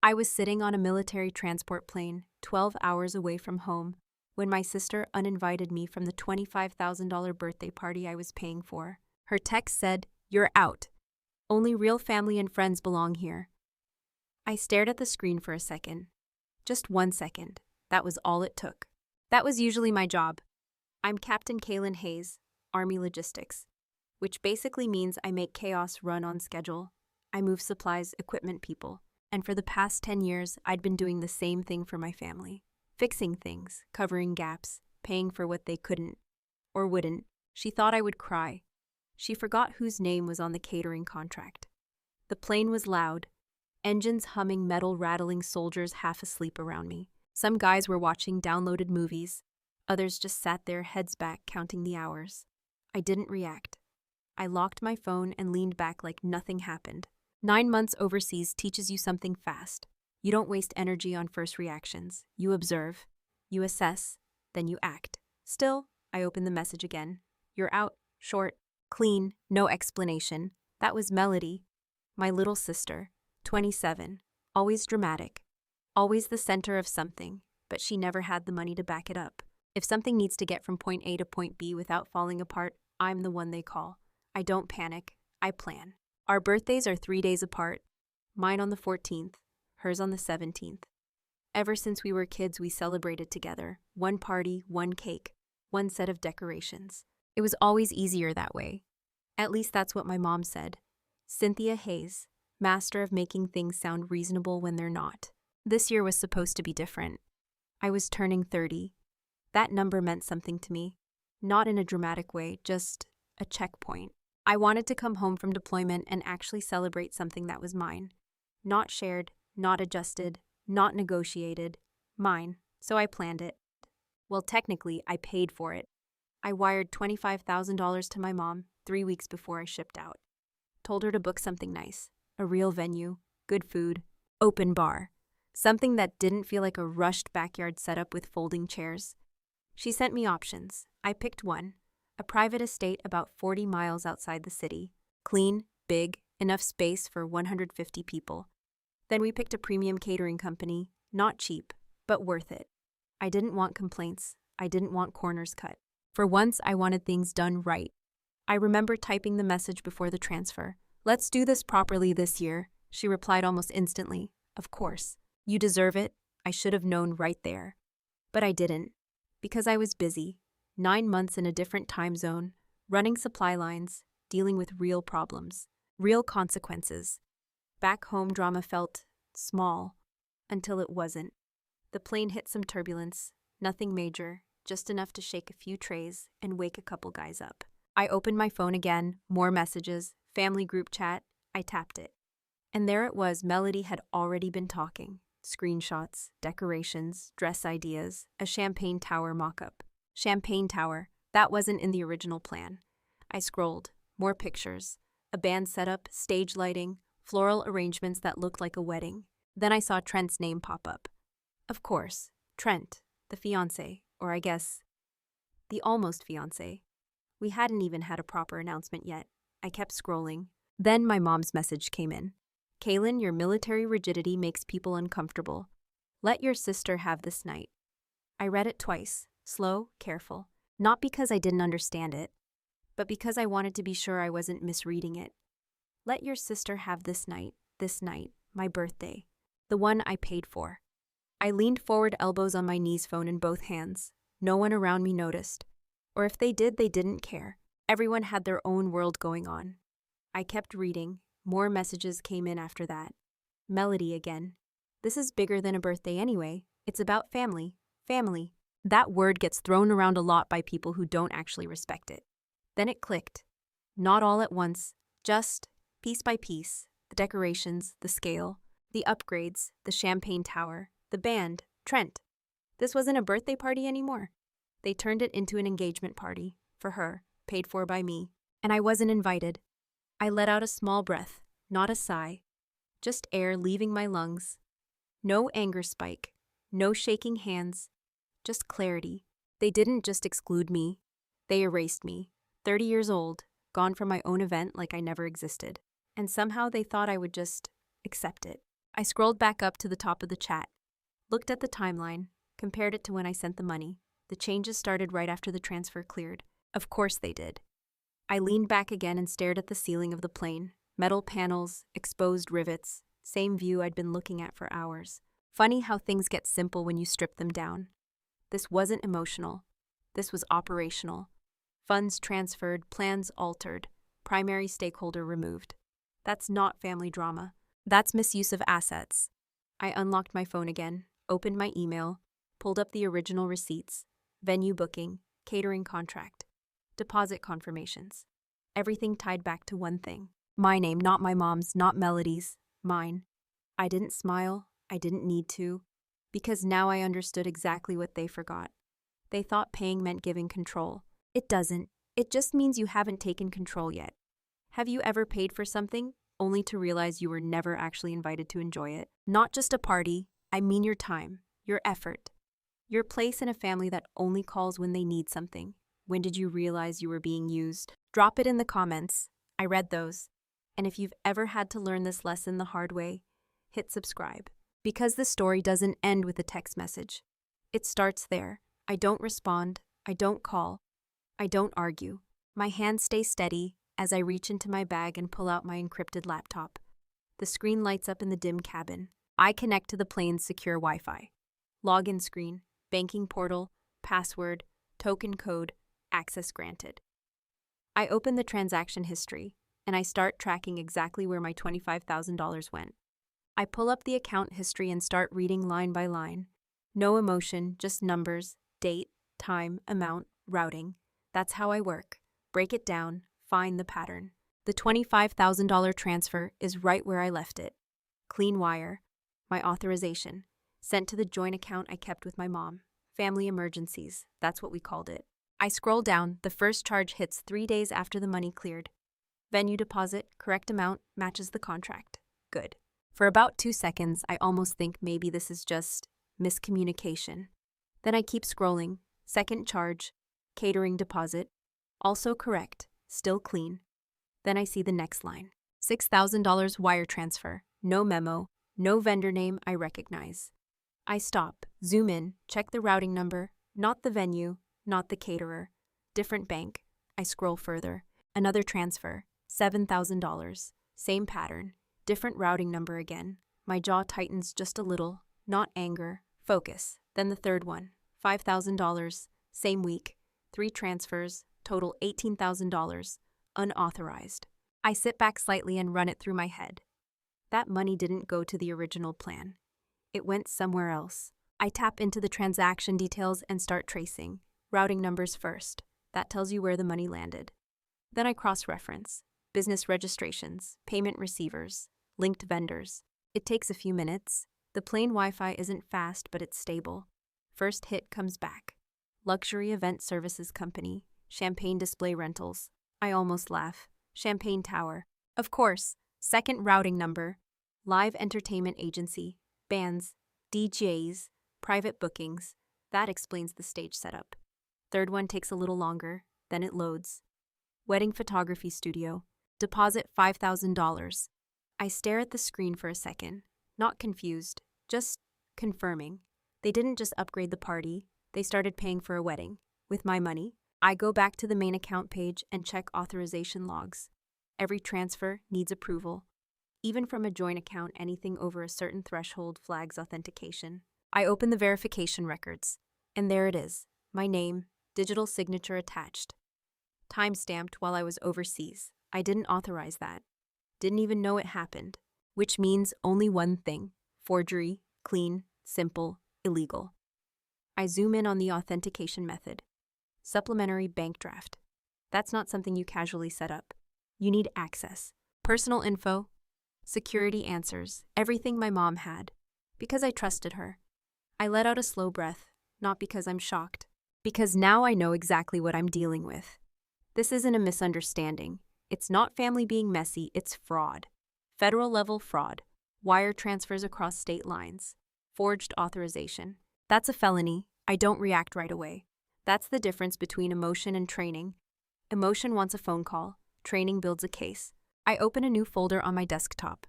I was sitting on a military transport plane, 12 hours away from home, when my sister uninvited me from the $25,000 birthday party I was paying for. Her text said, "You're out. Only real family and friends belong here." I stared at the screen for a second. Just 1 second. That was all it took. That was usually my job. I'm Captain Kaylin Hayes, Army Logistics, which basically means I make chaos run on schedule. I move supplies, equipment, people. And for the past 10 years, I'd been doing the same thing for my family. Fixing things, covering gaps, paying for what they couldn't or wouldn't. She thought I would cry. She forgot whose name was on the catering contract. The plane was loud. Engines humming, metal rattling, soldiers half asleep around me. Some guys were watching downloaded movies. Others just sat there, heads back, counting the hours. I didn't react. I locked my phone and leaned back like nothing happened. 9 months overseas teaches you something fast. You don't waste energy on first reactions. You observe, you assess, then you act. Still, I opened the message again. "You're out, short, clean, no explanation." That was Melody, my little sister, 27, always dramatic, always the center of something, but she never had the money to back it up. If something needs to get from point A to point B without falling apart, I'm the one they call. I don't panic, I plan. Our birthdays are 3 days apart, mine on the 14th, hers on the 17th. Ever since we were kids, we celebrated together. One party, one cake, one set of decorations. It was always easier that way. At least that's what my mom said. Cynthia Hayes, master of making things sound reasonable when they're not. This year was supposed to be different. I was turning 30. That number meant something to me. Not in a dramatic way, just a checkpoint. I wanted to come home from deployment and actually celebrate something that was mine. Not shared, not adjusted, not negotiated. Mine. So I planned it. Well, technically, I paid for it. I wired $25,000 to my mom 3 weeks before I shipped out. Told her to book something nice. A real venue, good food, open bar. Something that didn't feel like a rushed backyard setup with folding chairs. She sent me options. I picked one. A private estate about 40 miles outside the city. Clean, big, enough space for 150 people. Then we picked a premium catering company, not cheap, but worth it. I didn't want complaints. I didn't want corners cut. For once, I wanted things done right. I remember typing the message before the transfer. "Let's do this properly this year." She replied almost instantly. "Of course. You deserve it. I should have known right there." But I didn't. Because I was busy. 9 months in a different time zone, running supply lines, dealing with real problems, real consequences. Back home, drama felt small, until it wasn't. The plane hit some turbulence, nothing major, just enough to shake a few trays and wake a couple guys up. I opened my phone again, more messages, family group chat. I tapped it. And there it was. Melody had already been talking. Screenshots, decorations, dress ideas, a champagne tower mock-up. Champagne tower, that wasn't in the original plan. I scrolled, more pictures, a band setup, stage lighting, floral arrangements that looked like a wedding. Then I saw Trent's name pop up. Of course, Trent, the fiancé, or I guess, the almost fiancé. We hadn't even had a proper announcement yet. I kept scrolling. Then my mom's message came in. "Kaylin, your military rigidity makes people uncomfortable. Let your sister have this night." I read it twice, slow, careful. Not because I didn't understand it, but because I wanted to be sure I wasn't misreading it. Let your sister have this night, my birthday, the one I paid for. I leaned forward, elbows on my knees, phone in both hands. No one around me noticed. Or if they did, they didn't care. Everyone had their own world going on. I kept reading. More messages came in after that. Melody again. "This is bigger than a birthday anyway. It's about family. Family." That word gets thrown around a lot by people who don't actually respect it. Then it clicked. Not all at once, just piece by piece. The decorations, the scale, the upgrades, the champagne tower, the band, Trent. This wasn't a birthday party anymore. They turned it into an engagement party, for her, paid for by me. And I wasn't invited. I let out a small breath, not a sigh. Just air leaving my lungs. No anger spike, no shaking hands, just clarity. They didn't just exclude me. They erased me. 30 years old, gone from my own event like I never existed. And somehow they thought I would just accept it. I scrolled back up to the top of the chat, looked at the timeline, compared it to when I sent the money. The changes started right after the transfer cleared. Of course they did. I leaned back again and stared at the ceiling of the plane. Metal panels, exposed rivets, same view I'd been looking at for hours. Funny how things get simple when you strip them down. This wasn't emotional. This was operational. Funds transferred, plans altered, primary stakeholder removed. That's not family drama. That's misuse of assets. I unlocked my phone again, opened my email, pulled up the original receipts, venue booking, catering contract, deposit confirmations. Everything tied back to one thing. My name, not my mom's, not Melody's, mine. I didn't smile. I didn't need to, because now I understood exactly what they forgot. They thought paying meant giving control. It doesn't. It just means you haven't taken control yet. Have you ever paid for something only to realize you were never actually invited to enjoy it? Not just a party, I mean your time, your effort, your place in a family that only calls when they need something. When did you realize you were being used? Drop it in the comments. I read those. And if you've ever had to learn this lesson the hard way, hit subscribe. Because the story doesn't end with a text message. It starts there. I don't respond. I don't call. I don't argue. My hands stay steady as I reach into my bag and pull out my encrypted laptop. The screen lights up in the dim cabin. I connect to the plane's secure Wi-Fi. Login screen, banking portal, password, token code, access granted. I open the transaction history, and I start tracking exactly where my $25,000 went. I pull up the account history and start reading line by line. No emotion, just numbers, date, time, amount, routing. That's how I work. Break it down, find the pattern. The $25,000 transfer is right where I left it. Clean wire. My authorization. Sent to the joint account I kept with my mom. Family emergencies, that's what we called it. I scroll down, the first charge hits 3 days after the money cleared. Venue deposit, correct amount, matches the contract. Good. For about 2 seconds, I almost think maybe this is just miscommunication. Then I keep scrolling. Second charge, catering deposit, also correct, still clean. Then I see the next line. $6,000 wire transfer, no memo, no vendor name I recognize. I stop, zoom in, check the routing number, not the venue, not the caterer. Different bank. I scroll further. Another transfer, $7,000, same pattern. Different routing number again. My jaw tightens just a little, not anger, focus. Then the third one, $5,000, same week, 3 transfers, total $18,000, unauthorized. I sit back slightly and run it through my head. That money didn't go to the original plan. It went somewhere else. I tap into the transaction details and start tracing. Routing numbers first. That tells you where the money landed. Then I cross-reference. Business registrations, payment receivers, linked vendors. It takes a few minutes. The plane Wi-Fi isn't fast, but it's stable. First hit comes back. Luxury event services company, champagne display rentals. I almost laugh. Champagne Tower. Of course. Second routing number. Live entertainment agency, bands, DJs, private bookings. That explains the stage setup. Third one takes a little longer, then it loads. Wedding photography studio. Deposit $5,000. I stare at the screen for a second, not confused, just confirming. They didn't just upgrade the party, they started paying for a wedding. With my money, I go back to the main account page and check authorization logs. Every transfer needs approval. Even from a joint account, anything over a certain threshold flags authentication. I open the verification records, and there it is, my name, digital signature attached. Time-stamped while I was overseas. I didn't authorize that. Didn't even know it happened. Which means only one thing. Forgery, clean, simple, illegal. I zoom in on the authentication method. Supplementary bank draft. That's not something you casually set up. You need access. Personal info. Security answers. Everything my mom had. Because I trusted her. I let out a slow breath. Not because I'm shocked. Because now I know exactly what I'm dealing with. This isn't a misunderstanding. It's not family being messy, it's fraud. Federal-level fraud. Wire transfers across state lines. Forged authorization. That's a felony. I don't react right away. That's the difference between emotion and training. Emotion wants a phone call. Training builds a case. I open a new folder on my desktop.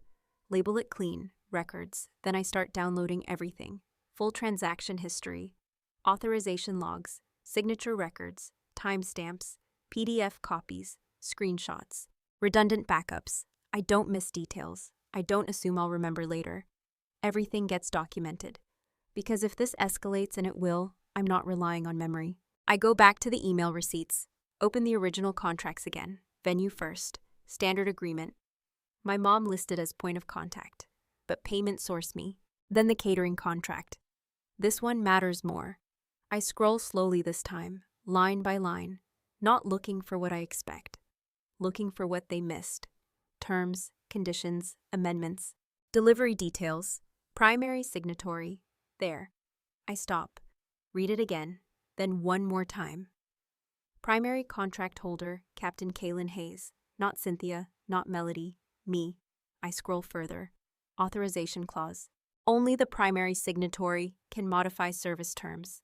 Label it clean. records. Then I start downloading everything. Full transaction history, authorization logs, signature records, timestamps, PDF copies, screenshots, redundant backups. I don't miss details. I don't assume I'll remember later. Everything gets documented. Because if this escalates, and it will, I'm not relying on memory. I go back to the email receipts, open the original contracts again, venue first, standard agreement. My mom listed as point of contact, but payment source me. Then the catering contract. This one matters more. I scroll slowly this time, line by line, not looking for what I expect, looking for what they missed. Terms, conditions, amendments, delivery details, primary signatory. There. I stop, read it again, then one more time. Primary contract holder, Captain Kaylin Hayes. Not Cynthia, not Melody, me. I scroll further. Authorization clause. Only the primary signatory can modify service terms.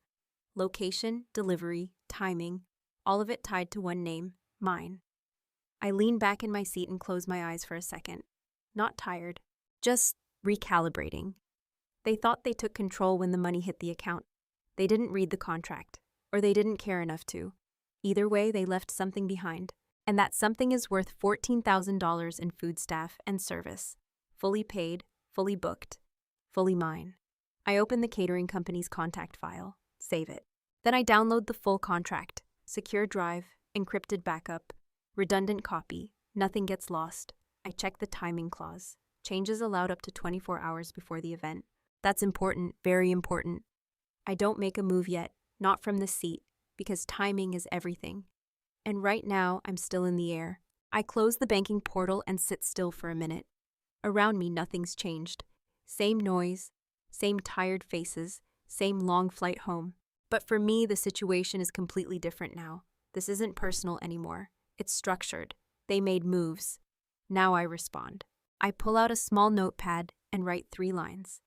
Location, delivery, timing, all of it tied to one name, mine. I lean back in my seat and close my eyes for a second. Not tired, just recalibrating. They thought they took control when the money hit the account. They didn't read the contract, or they didn't care enough to. Either way, they left something behind, and that something is worth $14,000 in food staff and service. Fully paid, fully booked, fully mine. I open the catering company's contact file, save it. Then I download the full contract, secure drive, encrypted backup, redundant copy, nothing gets lost. I check the timing clause, changes allowed up to 24 hours before the event. That's important, very important. I don't make a move yet, not from the seat, because timing is everything. And right now, I'm still in the air. I close the banking portal and sit still for a minute. Around me, nothing's changed. Same noise, same tired faces, same long flight home. But for me, the situation is completely different now. This isn't personal anymore. It's structured. They made moves. Now I respond. I pull out a small notepad and write 3 lines.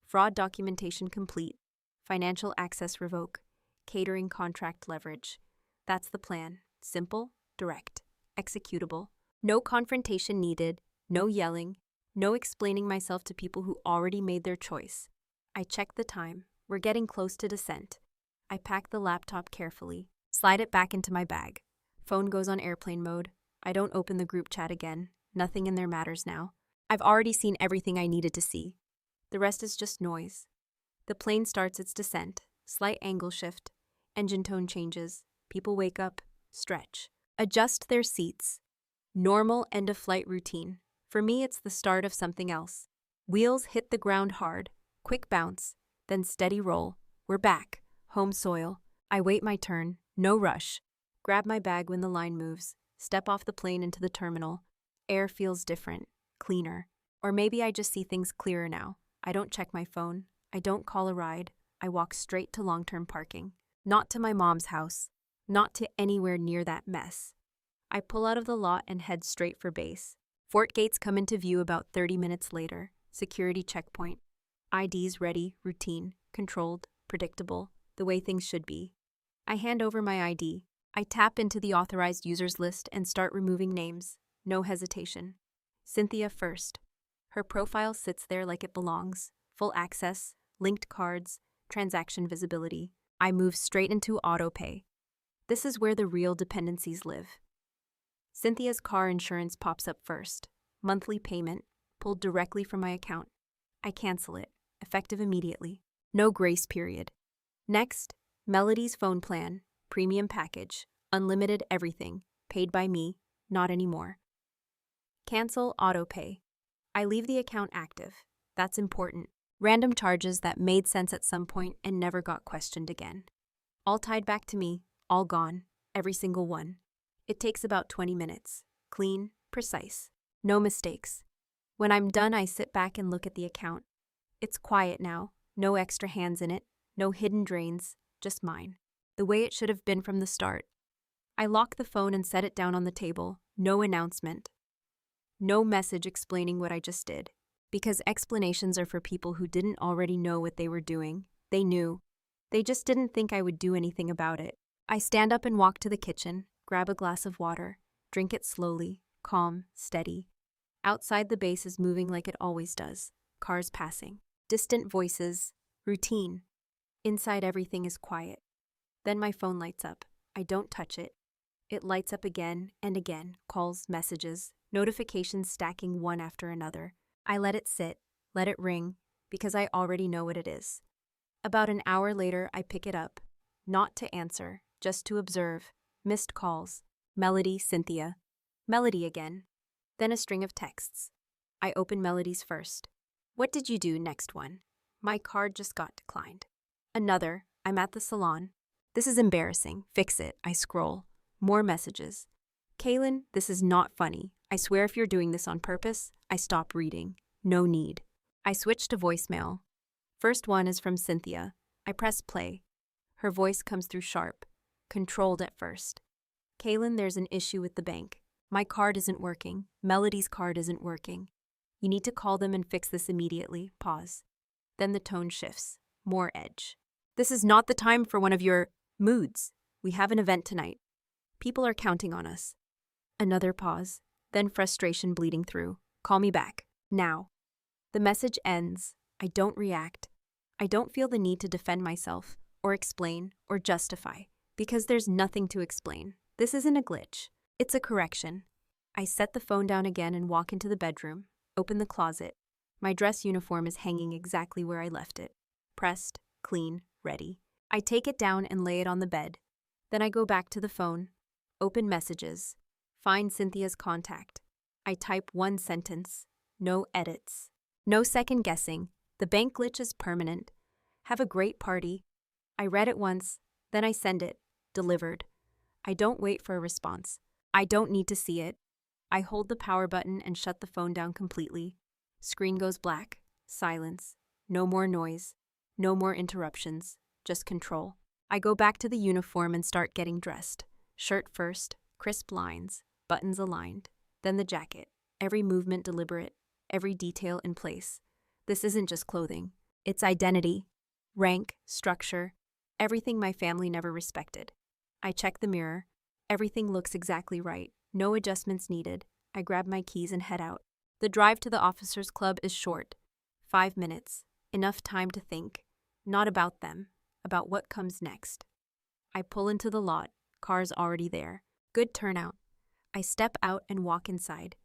Fraud documentation complete. Financial access revoke. Catering contract leverage. That's the plan. Simple, direct, executable. No confrontation needed, no yelling, no explaining myself to people who already made their choice. I check the time. We're getting close to descent. I pack the laptop carefully, slide it back into my bag. Phone goes on airplane mode. I don't open the group chat again. Nothing in there matters now. I've already seen everything I needed to see. The rest is just noise. The plane starts its descent, slight angle shift, engine tone changes, people wake up, stretch, adjust their seats. Normal end-of-flight routine. For me, it's the start of something else. Wheels hit the ground hard, quick bounce, then steady roll. We're back, home soil. I wait my turn, no rush. Grab my bag when the line moves, step off the plane into the terminal. Air feels different, cleaner. Or maybe I just see things clearer now. I don't check my phone. I don't call a ride. I walk straight to long-term parking. Not to my mom's house. Not to anywhere near that mess. I pull out of the lot and head straight for base. Fort gates come into view about 30 minutes later. Security checkpoint. IDs ready, routine, controlled, predictable, the way things should be. I hand over my ID. I tap into the authorized users list and start removing names. No hesitation. Cynthia first. Her profile sits there like it belongs. Full access, linked cards, transaction visibility. I move straight into autopay. This is where the real dependencies live. Cynthia's car insurance pops up first. Monthly payment, pulled directly from my account. I cancel it, effective immediately. No grace period. Next, Melody's phone plan, premium package, unlimited everything, paid by me, not anymore. Cancel autopay. I leave the account active. That's important. Random charges that made sense at some point and never got questioned again. All tied back to me, all gone, every single one. It takes about 20 minutes. Clean, precise. No mistakes. When I'm done, I sit back and look at the account. It's quiet now. No extra hands in it. No hidden drains. Just mine. The way it should have been from the start. I lock the phone and set it down on the table. No announcement. No message explaining what I just did. Because explanations are for people who didn't already know what they were doing. They knew. They just didn't think I would do anything about it. I stand up and walk to the kitchen, grab a glass of water, drink it slowly, calm, steady. Outside the base is moving like it always does. cars passing, distant voices, routine. Inside everything is quiet. Then my phone lights up. I don't touch it. It lights up again and again, calls, messages, notifications stacking one after another. I let it sit, let it ring, because I already know what it is. About an hour later, I pick it up. Not to answer, just to observe. Missed calls. Melody, Cynthia. Melody again. Then a string of texts. I open Melody's first. What did you do? Next one. My card just got declined. Another. I'm at the salon. This is embarrassing. Fix it. I scroll. More messages. Kaylin, this is not funny. I swear if you're doing this on purpose, I stop reading. No need. I switch to voicemail. First one is from Cynthia. I press play. Her voice comes through sharp, controlled at first. Kaylin, there's an issue with the bank. My card isn't working. Melody's card isn't working. You need to call them and fix this immediately. Pause. Then the tone shifts. More edge. This is not the time for one of your moods. We have an event tonight. People are counting on us. Another pause. Then frustration bleeding through. Call me back. Now. The message ends. I don't react. I don't feel the need to defend myself, or explain, or justify, because there's nothing to explain. This isn't a glitch. It's a correction. I set the phone down again and walk into the bedroom, open the closet. My dress uniform is hanging exactly where I left it. Pressed, clean, ready. I take it down and lay it on the bed. Then I go back to the phone, open messages, find Cynthia's contact. I type one sentence, no edits. No second guessing. The bank glitch is permanent. Have a great party. I read it once, then I send it. Delivered. I don't wait for a response. I don't need to see it. I hold the power button and shut the phone down completely. Screen goes black. Silence. No more noise. No more interruptions. Just control. I go back to the uniform and start getting dressed. Shirt first, crisp lines, buttons aligned. Then the jacket. Every movement deliberate. Every detail in place. This isn't just clothing. It's identity, rank, structure, everything my family never respected. I check the mirror. Everything looks exactly right. No adjustments needed. I grab my keys and head out. The drive to the officers' club is short. 5 minutes. Enough time to think. Not about them. About what comes next. I pull into the lot. Cars already there. Good turnout. I step out and walk inside.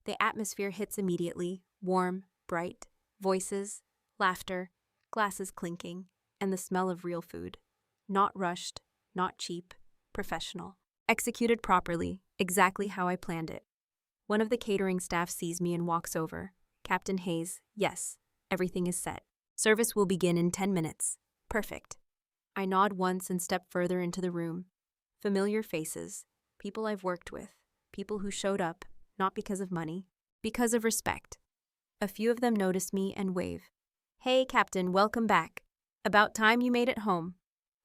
The atmosphere hits immediately. Warm, bright. Voices, laughter, glasses clinking, and the smell of real food. Not rushed, not cheap, professional. Executed properly, exactly how I planned it. One of the catering staff sees me and walks over. Captain Hayes, yes, everything is set. Service will begin in 10 minutes. Perfect. I nod once and step further into the room. Familiar faces, people I've worked with, people who showed up, not because of money, because of respect. A few of them notice me and wave. Hey, Captain, welcome back. About time you made it home.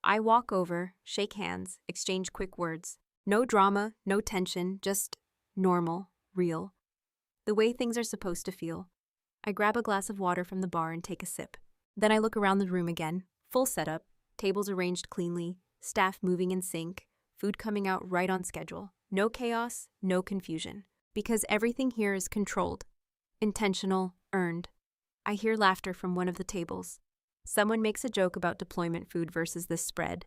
I walk over, shake hands, exchange quick words. No drama, no tension, just normal, real. The way things are supposed to feel. I grab a glass of water from the bar and take a sip. Then I look around the room again. Full setup, tables arranged cleanly, staff moving in sync, food coming out right on schedule. No chaos, no confusion. Because everything here is controlled. Intentional, earned. I hear laughter from one of the tables. Someone makes a joke about deployment food versus this spread.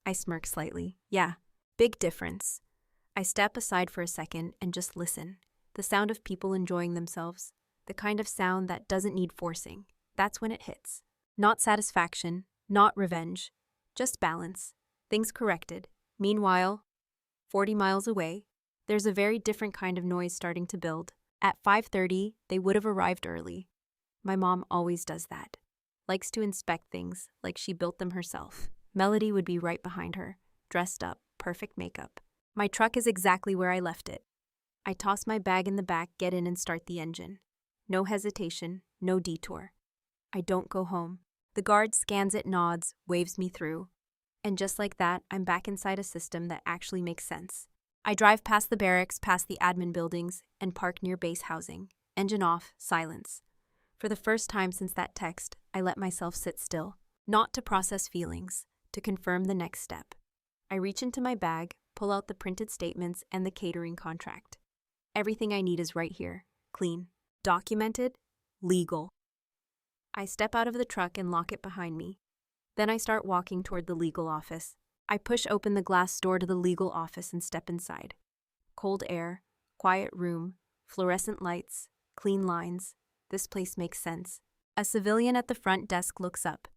I smirk slightly. Yeah, big difference. I step aside for a second and just listen. The sound of people enjoying themselves. The kind of sound that doesn't need forcing. That's when it hits. Not satisfaction, not revenge. Just balance. Things corrected. Meanwhile, 40 miles away, there's a very different kind of noise starting to build. At 5:30, they would have arrived early. My mom always does that. Likes to inspect things like she built them herself. Melody would be right behind her, dressed up, perfect makeup. My truck is exactly where I left it. I toss my bag in the back, get in and start the engine. No hesitation, no detour. I don't go home. The guard scans it, nods, waves me through. And just like that, I'm back inside a system that actually makes sense. I drive past the barracks, past the admin buildings, and park near base housing. Engine off, silence. For the first time since that text, I let myself sit still. Not to process feelings, to confirm the next step. I reach into my bag, pull out the printed statements and the catering contract. Everything I need is right here. Clean. Documented. Legal. I step out of the truck and lock it behind me. Then I start walking toward the legal office. I push open the glass door to the legal office and step inside. Cold air, quiet room, fluorescent lights, clean lines. This place makes sense. A civilian at the front desk looks up.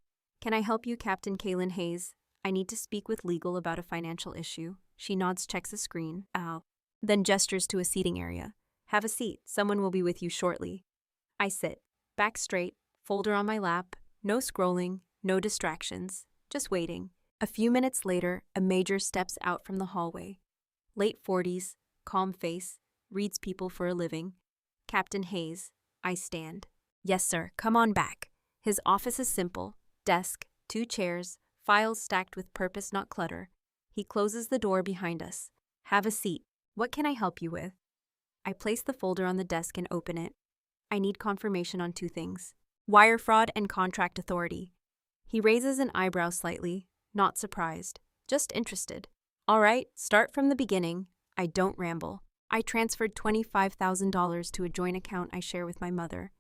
"Can I help you, Captain Kaylin Hayes? I need to speak with legal about a financial issue." She nods, checks a screen. Then gestures to a seating area. "Have a seat. Someone will be with you shortly." I sit, back straight, folder on my lap, no scrolling, no distractions, just waiting. A few minutes later, a major steps out from the hallway. Late 40s, calm face, reads people for a living. "Captain Hayes." I stand. "Yes, sir. Come on back." His office is simple. Desk, 2 chairs, files stacked with purpose, not clutter. He closes the door behind us. "Have a seat. What can I help you with?" I place the folder on the desk and open it. "I need confirmation on 2 things. Wire fraud and contract authority." He raises an eyebrow slightly, not surprised, just interested. "All right, start from the beginning." I don't ramble. I transferred $25,000 to a joint account I share with my mother.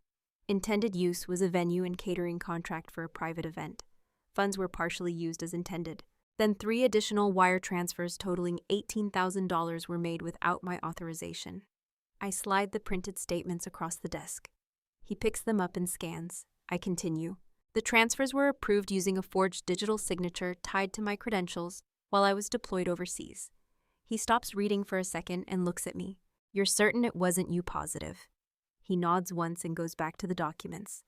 Intended use was a venue and catering contract for a private event. Funds were partially used as intended. Then 3 additional wire transfers totaling $18,000 were made without my authorization. I slide the printed statements across the desk. He picks them up and scans. I continue. "The transfers were approved using a forged digital signature tied to my credentials while I was deployed overseas." He stops reading for a second and looks at me. "You're certain it wasn't you? Positive?" He nods once and goes back to the documents.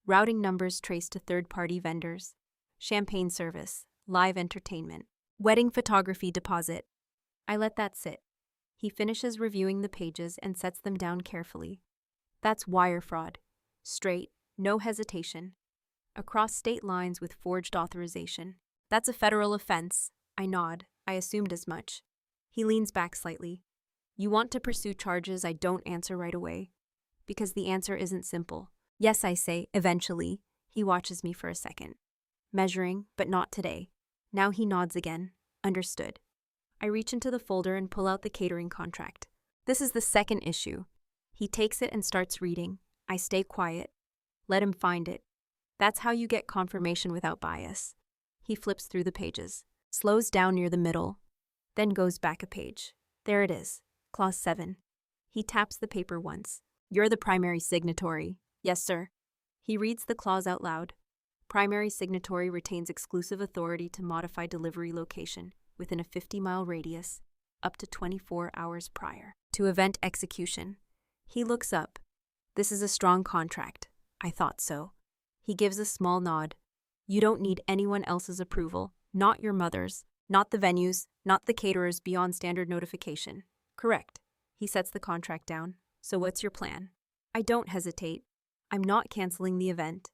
Routing numbers traced to third-party vendors. Champagne service, live entertainment, wedding photography deposit. I let that sit. He finishes reviewing the pages and sets them down carefully. "That's wire fraud. Straight, no hesitation. Across state lines with forged authorization. That's a federal offense." I nod. I assumed as much. He leans back slightly. "You want to pursue charges I don't answer right away?" "Because the answer isn't simple." "Yes," I say, "eventually." He watches me for a second. Measuring, but not today. Now he nods again. "Understood." I reach into the folder and pull out the catering contract. This is the second issue. He takes it and starts reading. I stay quiet. Let him find it. That's how you get confirmation without bias. He flips through the pages, slows down near the middle, then goes back a page. There it is, Clause 7. He taps the paper once. "You're the primary signatory." "Yes, sir." He reads the clause out loud. "Primary signatory retains exclusive authority to modify delivery location within a 50-mile radius, up to 24 hours prior to event execution." He looks up. "This is a strong contract." I thought so. He gives a small nod. "You don't need anyone else's approval, not your mother's, not the venues, not the caterers beyond standard notification." "Correct." He sets the contract down. "So what's your plan?" I don't hesitate. "I'm not canceling the event."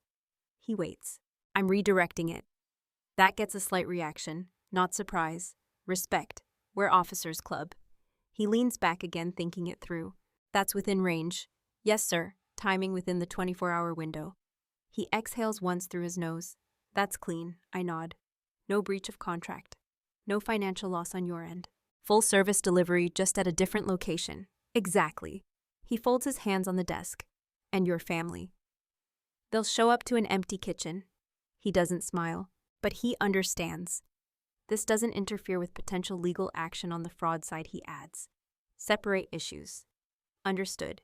He waits. "I'm redirecting it." That gets a slight reaction, not surprise. Respect. We're Officers Club. He leans back again, thinking it through. "That's within range." "Yes, sir." Timing within the 24-hour window. He exhales once through his nose. "That's clean." I nod. "No breach of contract. No financial loss on your end. Full service delivery, just at a different location." "Exactly." He folds his hands on the desk. "And your family. They'll show up to an empty kitchen." He doesn't smile, but he understands. "This doesn't interfere with potential legal action on the fraud side," he adds. "Separate issues." "Understood.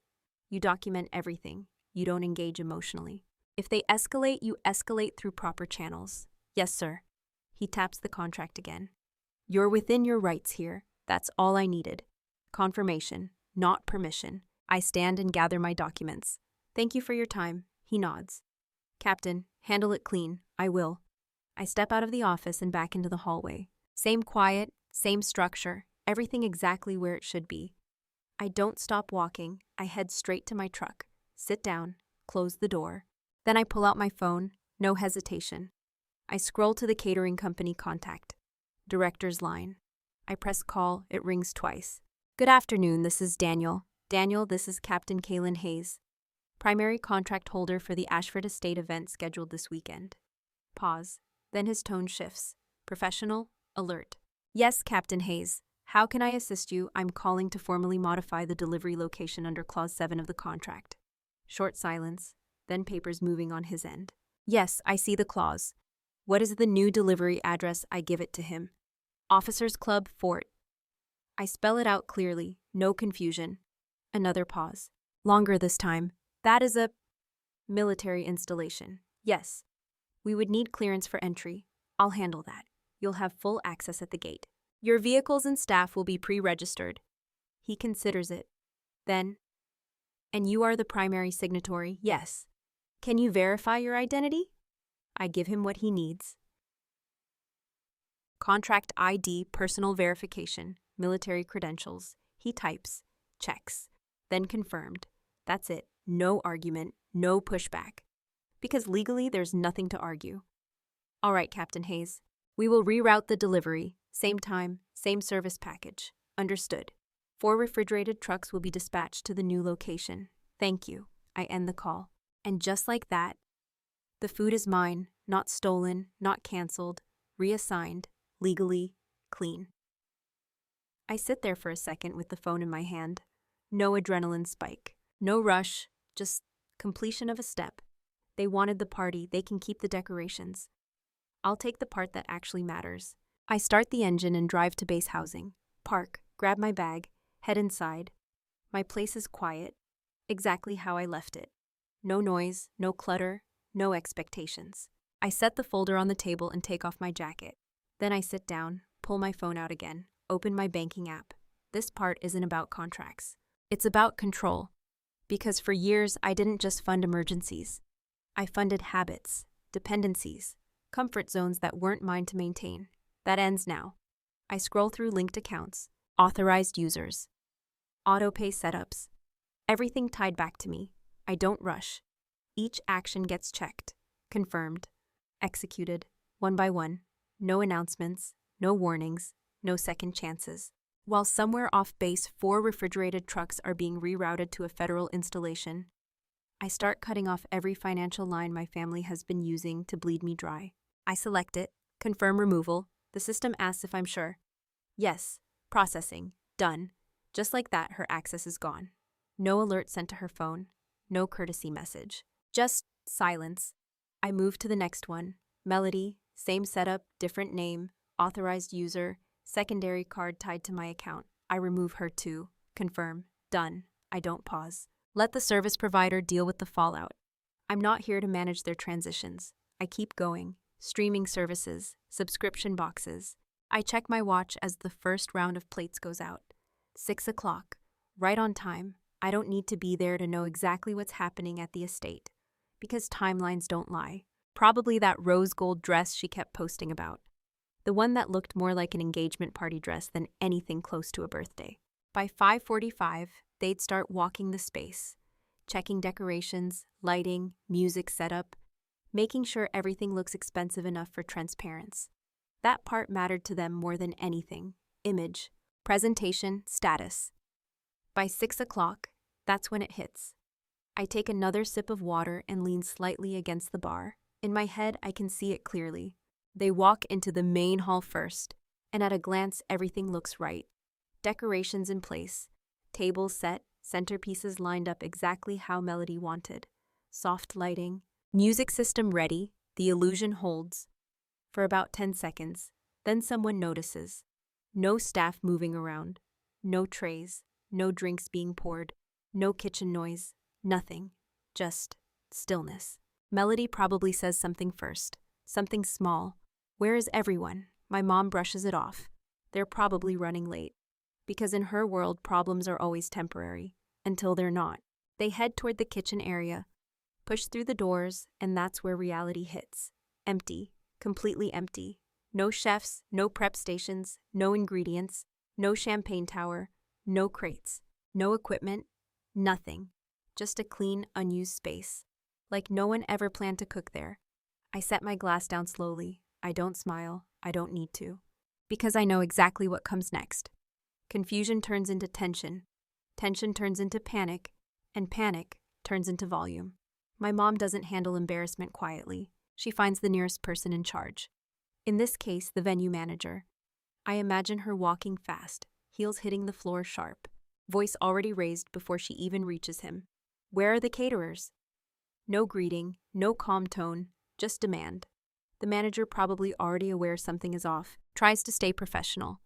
You document everything. You don't engage emotionally. If they escalate, you escalate through proper channels." "Yes, sir." He taps the contract again. "You're within your rights here. That's all I needed. Confirmation, not permission." I stand and gather my documents. "Thank you for your time." He nods. "Captain, handle it clean." "I will." I step out of the office and back into the hallway. Same quiet, same structure, everything exactly where it should be. I don't stop walking. I head straight to my truck, sit down, close the door. Then I pull out my phone, no hesitation. I scroll to the catering company contact. Director's line. I press call. It rings twice. "Good afternoon, this is Daniel." "Daniel, this is Captain Kaylin Hayes. Primary contract holder for the Ashford Estate event scheduled this weekend." Pause. Then his tone shifts. Professional, alert. "Yes, Captain Hayes. How can I assist you? I'm calling to formally modify the delivery location under Clause 7 of the contract." Short silence, then papers moving on his end. Yes, I see the clause. What is the new delivery address? I give it to him. Officers Club, Fort. I spell it out clearly, no confusion. Another pause. Longer this time. That is a military installation. Yes. We would need clearance for entry. I'll handle that. You'll have full access at the gate. Your vehicles and staff will be pre-registered. He considers it. Then, and you are the primary signatory? Yes. Can you verify your identity? I give him what he needs. Contract ID, personal verification, military credentials. He types, checks, then confirmed. That's it. No argument, no pushback. Because legally, there's nothing to argue. All right, Captain Hayes. We will reroute the delivery. Same time, same service package. Understood. 4 refrigerated trucks will be dispatched to the new location. Thank you. I end the call. And just like that, the food is mine, not stolen, not canceled, reassigned, legally, clean. I sit there for a second with the phone in my hand. No adrenaline spike. No rush, just completion of a step. They wanted the party, they can keep the decorations. I'll take the part that actually matters. I start the engine and drive to base housing. Park, grab my bag, head inside. My place is quiet, exactly how I left it. No noise, no clutter, no expectations. I set the folder on the table and take off my jacket. Then I sit down, pull my phone out again, open my banking app. This part isn't about contracts. It's about control. Because for years, I didn't just fund emergencies. I funded habits, dependencies, comfort zones that weren't mine to maintain. That ends now. I scroll through linked accounts, authorized users, auto-pay setups, everything tied back to me. I don't rush. Each action gets checked, confirmed, executed, one by one. No announcements, no warnings, no second chances. While somewhere off base, 4 refrigerated trucks are being rerouted to a federal installation, I start cutting off every financial line my family has been using to bleed me dry. I select it, confirm removal. The system asks if I'm sure. Yes, processing, done. Just like that, her access is gone. No alert sent to her phone, no courtesy message. Just silence. I move to the next one. Melody, same setup, different name, authorized user, secondary card tied to my account. I remove her too. Confirm. Done. I don't pause. Let the service provider deal with the fallout. I'm not here to manage their transitions. I keep going. Streaming services, subscription boxes. I check my watch as the first round of plates goes out. 6 o'clock. Right on time. I don't need to be there to know exactly what's happening at the estate. Because timelines don't lie. Probably that rose gold dress she kept posting about. The one that looked more like an engagement party dress than anything close to a birthday. By 5:45, they'd start walking the space, checking decorations, lighting, music setup, making sure everything looks expensive enough for transparency. That part mattered to them more than anything. Image, presentation, status. By 6 o'clock, that's when it hits. I take another sip of water and lean slightly against the bar. In my head, I can see it clearly. They walk into the main hall first, and at a glance, everything looks right. Decorations in place, tables set, centerpieces lined up exactly how Melody wanted. Soft lighting, music system ready, the illusion holds. For about 10 seconds, then someone notices. No staff moving around, no trays, no drinks being poured, no kitchen noise, nothing, just stillness. Melody probably says something first, something small. Where is everyone? My mom brushes it off. They're probably running late. Because in her world, problems are always temporary, until they're not. They head toward the kitchen area, push through the doors, and that's where reality hits. Empty, completely empty. No chefs, no prep stations, no ingredients, no champagne tower, no crates, no equipment, nothing. Just a clean, unused space. Like no one ever planned to cook there. I set my glass down slowly. I don't smile. I don't need to. Because I know exactly what comes next. Confusion turns into tension. Tension turns into panic. And panic turns into volume. My mom doesn't handle embarrassment quietly. She finds the nearest person in charge. In this case, the venue manager. I imagine her walking fast, heels hitting the floor sharp, voice already raised before she even reaches him. Where are the caterers? No greeting, no calm tone, Just demand. The manager, probably already aware something is off, tries to stay professional.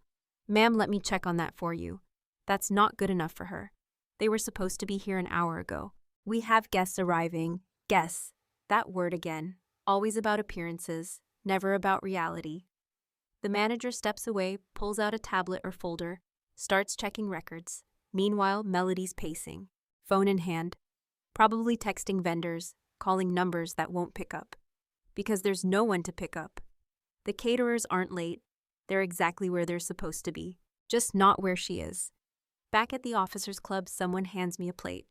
Ma'am, let me check on that for you. That's not good enough for her. They were supposed to be here an hour ago. We have guests arriving. Guests. That word again. Always about appearances, never about reality. The manager steps away, pulls out a tablet or folder, starts checking records. Meanwhile, Melody's pacing, phone in hand, probably texting vendors, calling numbers that won't pick up. Because there's no one to pick up. The caterers aren't late. They're exactly where they're supposed to be, just not where she is. Back at the officers' club, someone hands me a plate.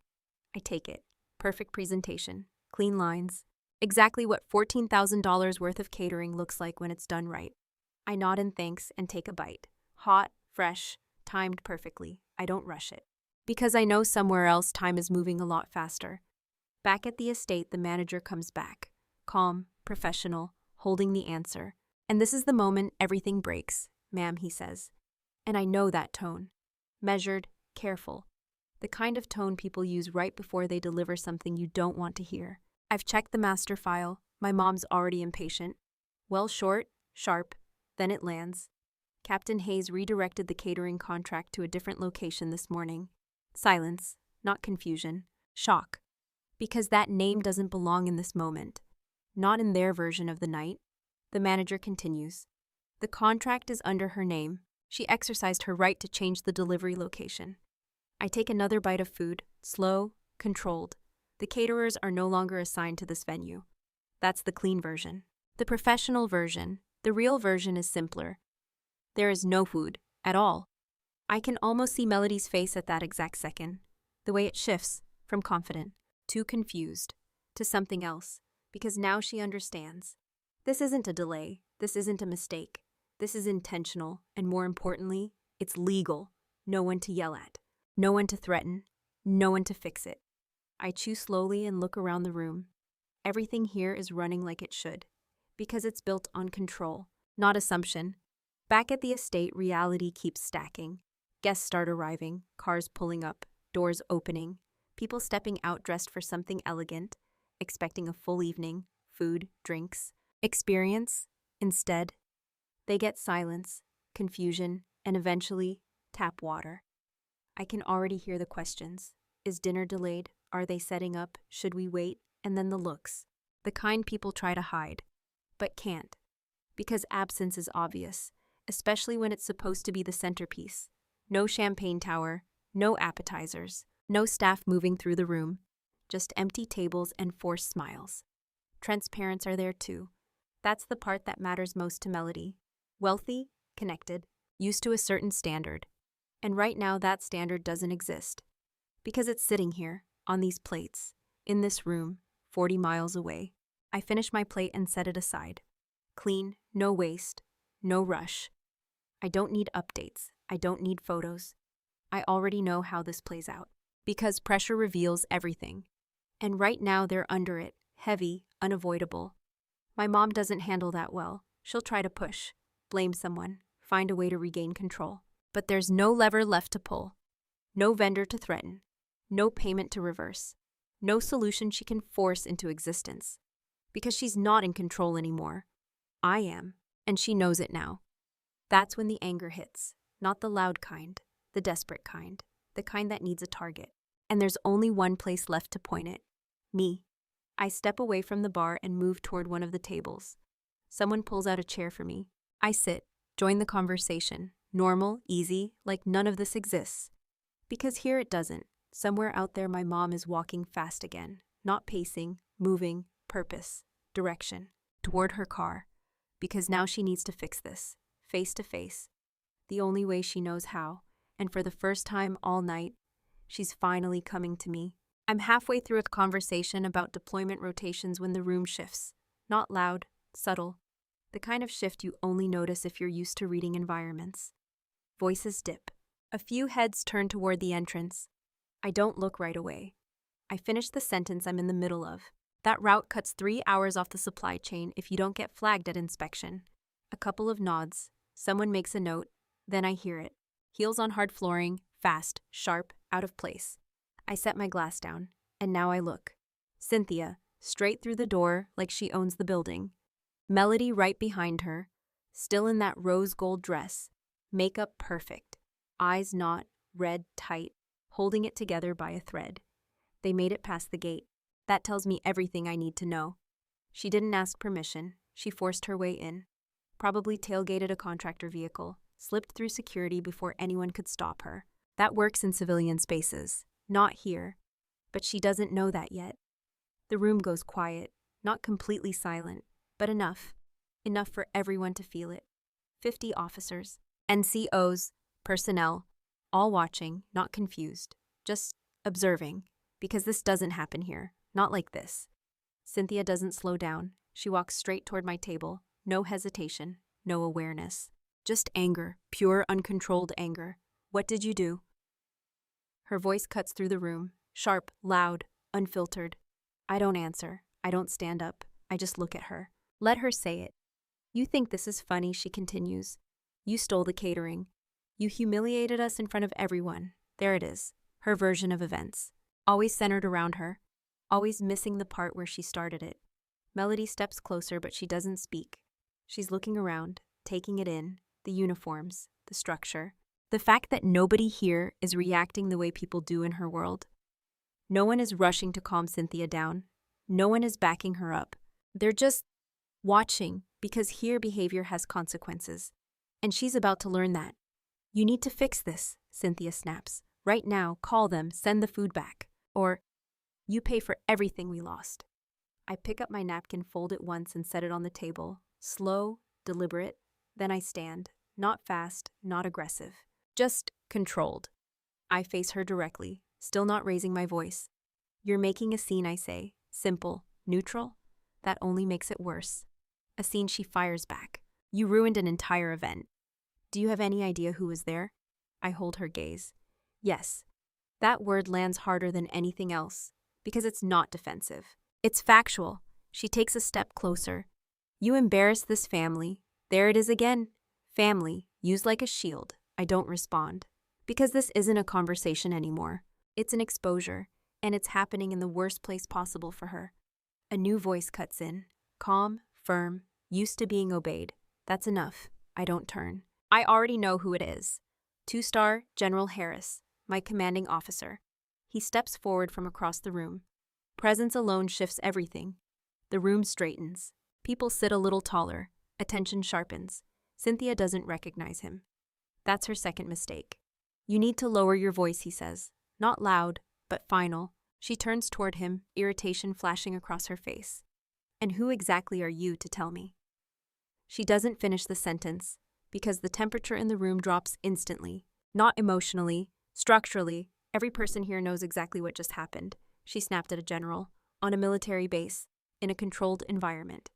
I take it. Perfect presentation, clean lines. Exactly what $14,000 worth of catering looks like when it's done right. I nod in thanks and take a bite. Hot, fresh, timed perfectly. I don't rush it. Because I know somewhere else time is moving a lot faster. Back at the estate, the manager comes back. Calm, professional, holding the answer. And this is the moment everything breaks. Ma'am, he says. And I know that tone. Measured, careful. The kind of tone people use right before they deliver something you don't want to hear. I've checked the master file. My mom's already impatient. Well, short, sharp, then it lands. Captain Hayes redirected the catering contract to a different location this morning. Silence, not confusion. Shock. Because that name doesn't belong in this moment. Not in their version of the night. The manager continues. The contract is under her name. She exercised her right to change the delivery location. I take another bite of food, slow, controlled. The caterers are no longer assigned to this venue. That's the clean version. The professional version, the real version, is simpler. There is no food, at all. I can almost see Melody's face at that exact second. The way it shifts, from confident, to confused, to something else, because now she understands. This isn't a delay, this isn't a mistake. This is intentional, and more importantly, it's legal. No one to yell at, no one to threaten, no one to fix it. I chew slowly and look around the room. Everything here is running like it should, because it's built on control, not assumption. Back at the estate, reality keeps stacking. Guests start arriving, cars pulling up, doors opening, people stepping out dressed for something elegant, expecting a full evening, food, drinks, experience. Instead, they get silence, confusion, and eventually, tap water. I can already hear the questions. Is dinner delayed? Are they setting up? Should we wait? And then the looks. The kind people try to hide, but can't. Because absence is obvious, especially when it's supposed to be the centerpiece. No champagne tower, no appetizers, no staff moving through the room. Just empty tables and forced smiles. Transparents are there too. That's the part that matters most to Melody. Wealthy, connected, used to a certain standard. And right now that standard doesn't exist. Because it's sitting here, on these plates, in this room, 40 miles away. I finish my plate and set it aside. Clean, no waste, no rush. I don't need updates. I don't need photos. I already know how this plays out. Because pressure reveals everything. And right now they're under it, heavy, unavoidable. My mom doesn't handle that well. She'll try to push, blame someone, find a way to regain control. But there's no lever left to pull. No vendor to threaten. No payment to reverse. No solution she can force into existence. Because she's not in control anymore. I am, and she knows it now. That's when the anger hits. Not the loud kind, the desperate kind, the kind that needs a target. And there's only one place left to point it. Me. I step away from the bar and move toward one of the tables. Someone pulls out a chair for me. I sit, join the conversation. Normal, easy, like none of this exists. Because here it doesn't. Somewhere out there my mom is walking fast again. Not pacing, moving, purpose, direction. Toward her car. Because now she needs to fix this. Face to face. The only way she knows how. And for the first time all night, she's finally coming to me. I'm halfway through a conversation about deployment rotations when the room shifts. Not loud, subtle. The kind of shift you only notice if you're used to reading environments. Voices dip. A few heads turn toward the entrance. I don't look right away. I finish the sentence I'm in the middle of. That route cuts 3 hours off the supply chain if you don't get flagged at inspection. A couple of nods. Someone makes a note. Then I hear it. Heels on hard flooring, fast, sharp, out of place. I set my glass down, and now I look. Cynthia, straight through the door like she owns the building. Melody right behind her, still in that rose gold dress, makeup perfect, eyes not, red tight, holding it together by a thread. They made it past the gate. That tells me everything I need to know. She didn't ask permission. She forced her way in. Probably tailgated a contractor vehicle, slipped through security before anyone could stop her. That works in civilian spaces, not here. But she doesn't know that yet. The room goes quiet, not completely silent, but enough. Enough for everyone to feel it. 50 officers, NCOs, personnel, all watching, not confused, just observing, because this doesn't happen here, not like this. Cynthia doesn't slow down. She walks straight toward my table, no hesitation, no awareness. Just anger, pure, uncontrolled anger. What did you do? Her voice cuts through the room, sharp, loud, unfiltered. I don't answer. I don't stand up. I just look at her. Let her say it. You think this is funny, she continues. You stole the catering. You humiliated us in front of everyone. There it is, her version of events. Always centered around her. Always missing the part where she started it. Melody steps closer, but she doesn't speak. She's looking around, taking it in, the uniforms, the structure. The fact that nobody here is reacting the way people do in her world. No one is rushing to calm Cynthia down. No one is backing her up. They're just watching, because here behavior has consequences. And she's about to learn that. You need to fix this, Cynthia snaps. Right now, call them, send the food back. Or, you pay for everything we lost. I pick up my napkin, fold it once, and set it on the table. Slow, deliberate. Then I stand. Not fast, not aggressive. Just controlled. I face her directly, still not raising my voice. You're making a scene, I say. Simple, neutral. That only makes it worse. A scene she fires back. You ruined an entire event. Do you have any idea who was there? I hold her gaze. Yes. That word lands harder than anything else, because it's not defensive. It's factual. She takes a step closer. You embarrassed this family. There it is again. Family, used like a shield. I don't respond. Because this isn't a conversation anymore. It's an exposure, and it's happening in the worst place possible for her. A new voice cuts in. Calm, firm, used to being obeyed. That's enough. I don't turn. I already know who it is. 2-star General Harris, my commanding officer. He steps forward from across the room. Presence alone shifts everything. The room straightens. People sit a little taller. Attention sharpens. Cynthia doesn't recognize him. That's her second mistake. You need to lower your voice, he says. Not loud, but final. She turns toward him, irritation flashing across her face. And who exactly are you to tell me? She doesn't finish the sentence, because the temperature in the room drops instantly. Not emotionally, structurally. Every person here knows exactly what just happened. She snapped at a general, on a military base, in a controlled environment.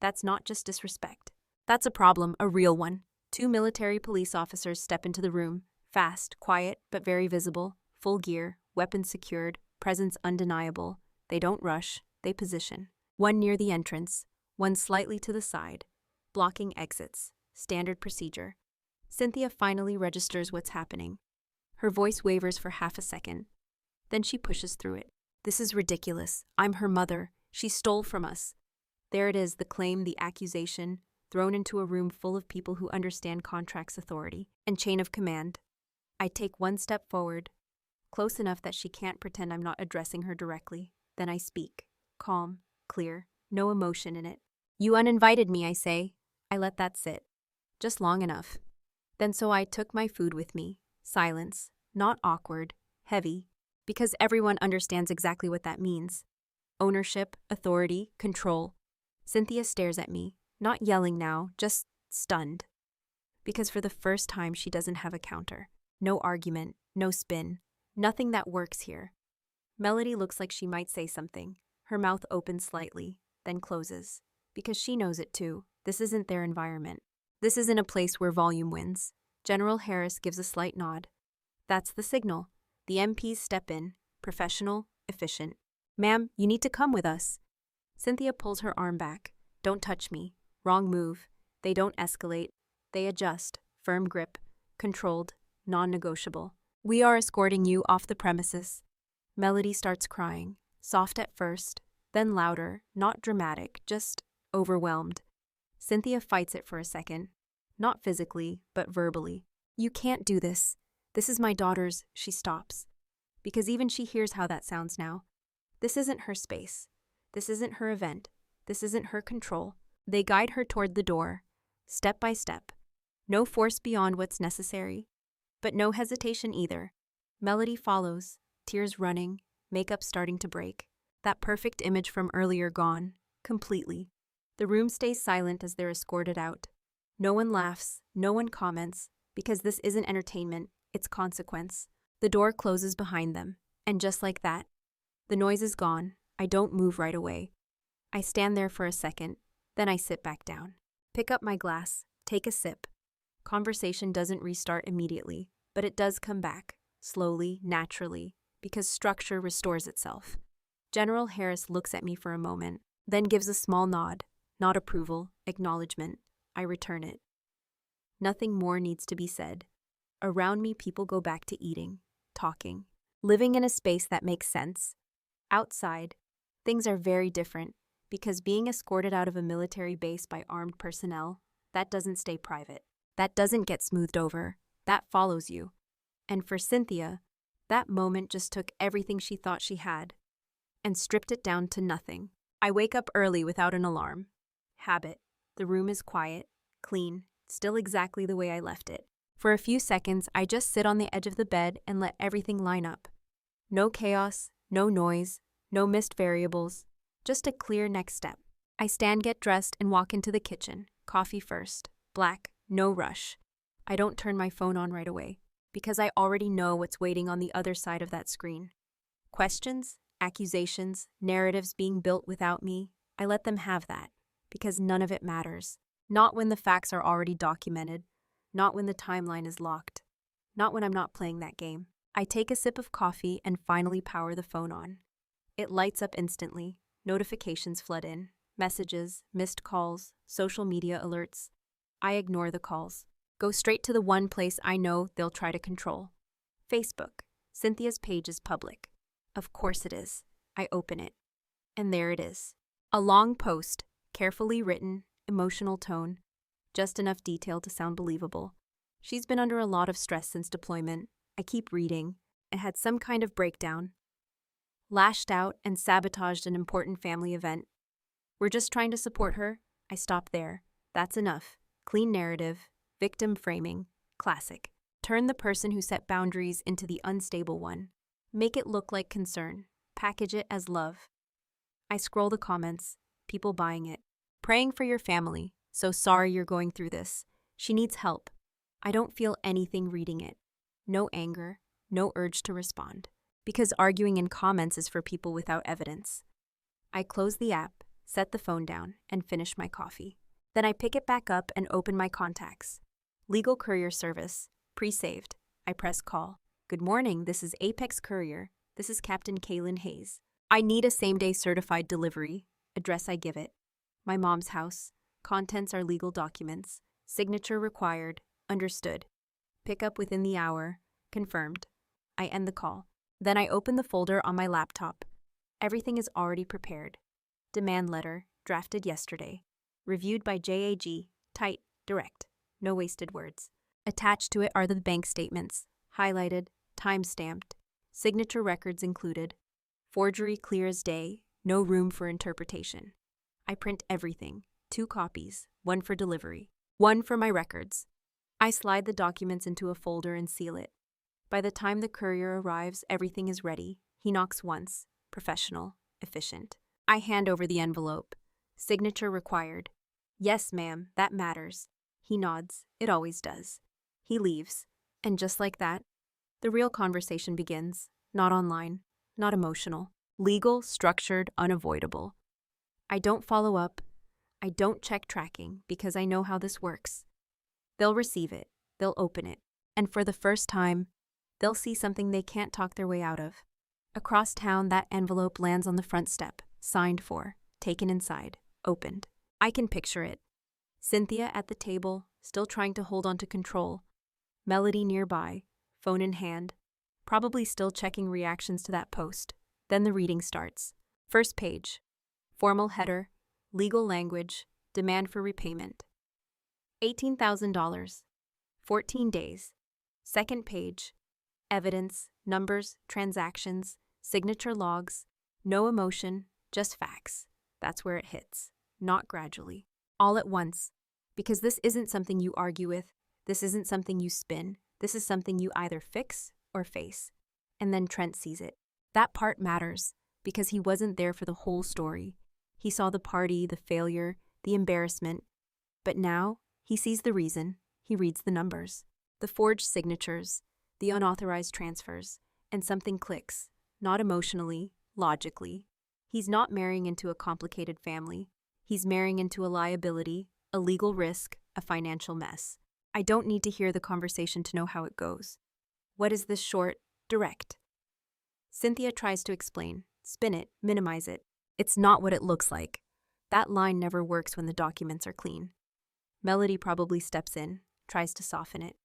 That's not just disrespect. That's a problem, a real one. 2 military police officers step into the room, fast, quiet, but very visible, full gear, weapons secured, presence undeniable. They don't rush, they position. One near the entrance, one slightly to the side, blocking exits, standard procedure. Cynthia finally registers what's happening. Her voice wavers for half a second. Then she pushes through it. This is ridiculous. I'm her mother. She stole from us. There it is, the claim, the accusation, thrown into a room full of people who understand contracts authority and chain of command. I take one step forward, close enough that she can't pretend I'm not addressing her directly. Then I speak, calm, clear, no emotion in it. You uninvited me, I say. I let that sit, just long enough. Then so I took my food with me. Silence, not awkward, heavy, because everyone understands exactly what that means. Ownership, authority, control. Cynthia stares at me, not yelling now, just stunned. Because for the first time she doesn't have a counter. No argument, no spin, nothing that works here. Melody looks like she might say something. Her mouth opens slightly, then closes. Because she knows it too. This isn't their environment. This isn't a place where volume wins. General Harris gives a slight nod. That's the signal. The MPs step in, professional, efficient. Ma'am, you need to come with us. Cynthia pulls her arm back. Don't touch me. Wrong move. They don't escalate. They adjust. Firm grip. Controlled. Non-negotiable. We are escorting you off the premises. Melody starts crying. Soft at first, Then louder, not dramatic, just overwhelmed. Cynthia fights it for a second. Not physically, but verbally. You can't do this. This is my daughter's, she stops. Because even she hears how that sounds now. This isn't her space. This isn't her event. This isn't her control. They guide her toward the door, step by step. No force beyond what's necessary, but no hesitation either. Melody follows, tears running, makeup starting to break. That perfect image from earlier gone, completely. The room stays silent as they're escorted out. No one laughs, no one comments, because this isn't entertainment, it's consequence. The door closes behind them, and just like that, the noise is gone. I don't move right away. I stand there for a second, then I sit back down. Pick up my glass, take a sip. Conversation doesn't restart immediately, but it does come back, slowly, naturally, because structure restores itself. General Harris looks at me for a moment, then gives a small nod, not approval, acknowledgement. I return it. Nothing more needs to be said. Around me, people go back to eating, talking, living in a space that makes sense. Outside, things are very different, because being escorted out of a military base by armed personnel, that doesn't stay private. That doesn't get smoothed over. That follows you. And for Cynthia, that moment just took everything she thought she had and stripped it down to nothing. I wake up early without an alarm. Habit. The room is quiet, clean, still exactly the way I left it. For a few seconds, I just sit on the edge of the bed and let everything line up. No chaos, no noise, no missed variables, just a clear next step. I stand, get dressed, and walk into the kitchen. Coffee first. Black, no rush. I don't turn my phone on right away, because I already know what's waiting on the other side of that screen. Questions, accusations, narratives being built without me, I let them have that, because none of it matters. Not when the facts are already documented, not when the timeline is locked, not when I'm not playing that game. I take a sip of coffee and finally power the phone on. It lights up instantly, notifications flood in, messages, missed calls, social media alerts. I ignore the calls. Go straight to the one place I know they'll try to control. Facebook. Cynthia's page is public. Of course it is. I open it. And there it is. A long post, carefully written, emotional tone, just enough detail to sound believable. She's been under a lot of stress since deployment. I keep reading. It had some kind of breakdown. Lashed out and sabotaged an important family event. We're just trying to support her. I stop there. That's enough. Clean narrative. Victim framing. Classic. Turn the person who set boundaries into the unstable one. Make it look like concern. Package it as love. I scroll the comments. People buying it. Praying for your family. So sorry you're going through this. She needs help. I don't feel anything reading it. No anger. No urge to respond. Because arguing in comments is for people without evidence. I close the app, set the phone down, and finish my coffee. Then I pick it back up and open my contacts. Legal Courier Service. Pre-saved. I press call. Good morning, this is Apex Courier. This is Captain Kaylin Hayes. I need a same-day certified delivery. Address I give it. My mom's house. Contents are legal documents. Signature required. Understood. Pick up within the hour. Confirmed. I end the call. Then I open the folder on my laptop. Everything is already prepared. Demand letter, drafted yesterday. Reviewed by JAG, tight, direct. No wasted words. Attached to it are the bank statements, highlighted, time-stamped, signature records included. Forgery clear as day, no room for interpretation. I print everything, 2 copies, 1 for delivery, 1 for my records. I slide the documents into a folder and seal it. By the time the courier arrives, everything is ready. He knocks once, professional, efficient. I hand over the envelope. Signature required. Yes, ma'am, that matters. He nods. It always does. He leaves. And just like that, the real conversation begins. Not online, not emotional. Legal, structured, unavoidable. I don't follow up. I don't check tracking because I know how this works. They'll receive it. They'll open it. And for the first time, they'll see something they can't talk their way out of. Across town, that envelope lands on the front step. Signed for. Taken inside. Opened. I can picture it. Cynthia at the table, still trying to hold on to control. Melody nearby, phone in hand, probably still checking reactions to that post. Then the reading starts. First page. Formal header, legal language, demand for repayment. $18,000. 14 days. Second page. Evidence, numbers, transactions, signature logs. No emotion, just facts. That's where it hits. Not gradually. All at once. Because this isn't something you argue with. This isn't something you spin. This is something you either fix or face. And then Trent sees it. That part matters, because he wasn't there for the whole story. He saw the party, the failure, the embarrassment. But now, he sees the reason. He reads the numbers, the forged signatures, the unauthorized transfers, and something clicks. Not emotionally, logically. He's not marrying into a complicated family. He's marrying into a liability, a legal risk, a financial mess. I don't need to hear the conversation to know how it goes. What is this short, direct? Cynthia tries to explain, spin it, minimize it. It's not what it looks like. That line never works when the documents are clean. Melody probably steps in, tries to soften it.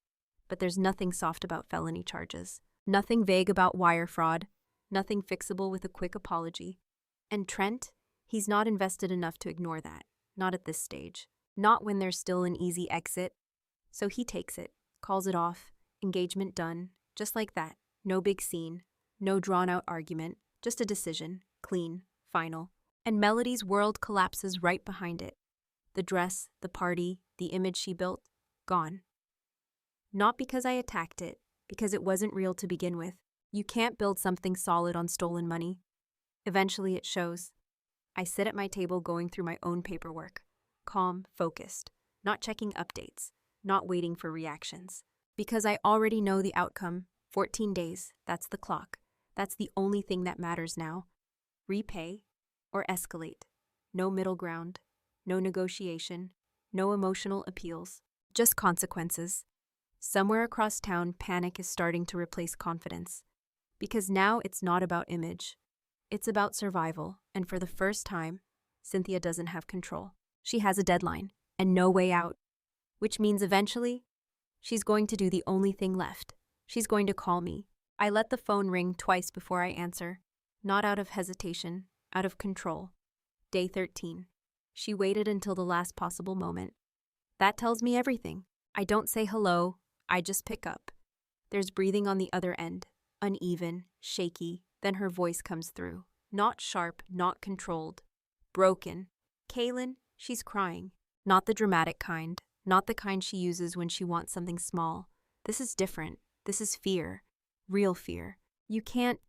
But there's nothing soft about felony charges. Nothing vague about wire fraud. Nothing fixable with a quick apology. And Trent, he's not invested enough to ignore that. Not at this stage. Not when there's still an easy exit. So he takes it, calls it off, engagement done, just like that. No big scene, no drawn-out argument, just a decision, clean, final. And Melody's world collapses right behind it. The dress, the party, the image she built, gone. Not because I attacked it, because it wasn't real to begin with. You can't build something solid on stolen money. Eventually it shows. I sit at my table going through my own paperwork, calm, focused, not checking updates, not waiting for reactions. Because I already know the outcome. 14 days, that's the clock. That's the only thing that matters now. Repay or escalate. No middle ground, no negotiation, no emotional appeals, just consequences. Somewhere across town, panic is starting to replace confidence. Because now it's not about image. It's about survival, and for the first time, Cynthia doesn't have control. She has a deadline, and no way out. Which means eventually, she's going to do the only thing left. She's going to call me. I let the phone ring twice before I answer. Not out of hesitation, out of control. Day 13. She waited until the last possible moment. That tells me everything. I don't say hello, I just pick up. There's breathing on the other end. Uneven, shaky, then her voice comes through. Not sharp, not controlled. Broken. Kaylin, she's crying. Not the dramatic kind. Not the kind she uses when she wants something small. This is different. This is fear. Real fear. You can't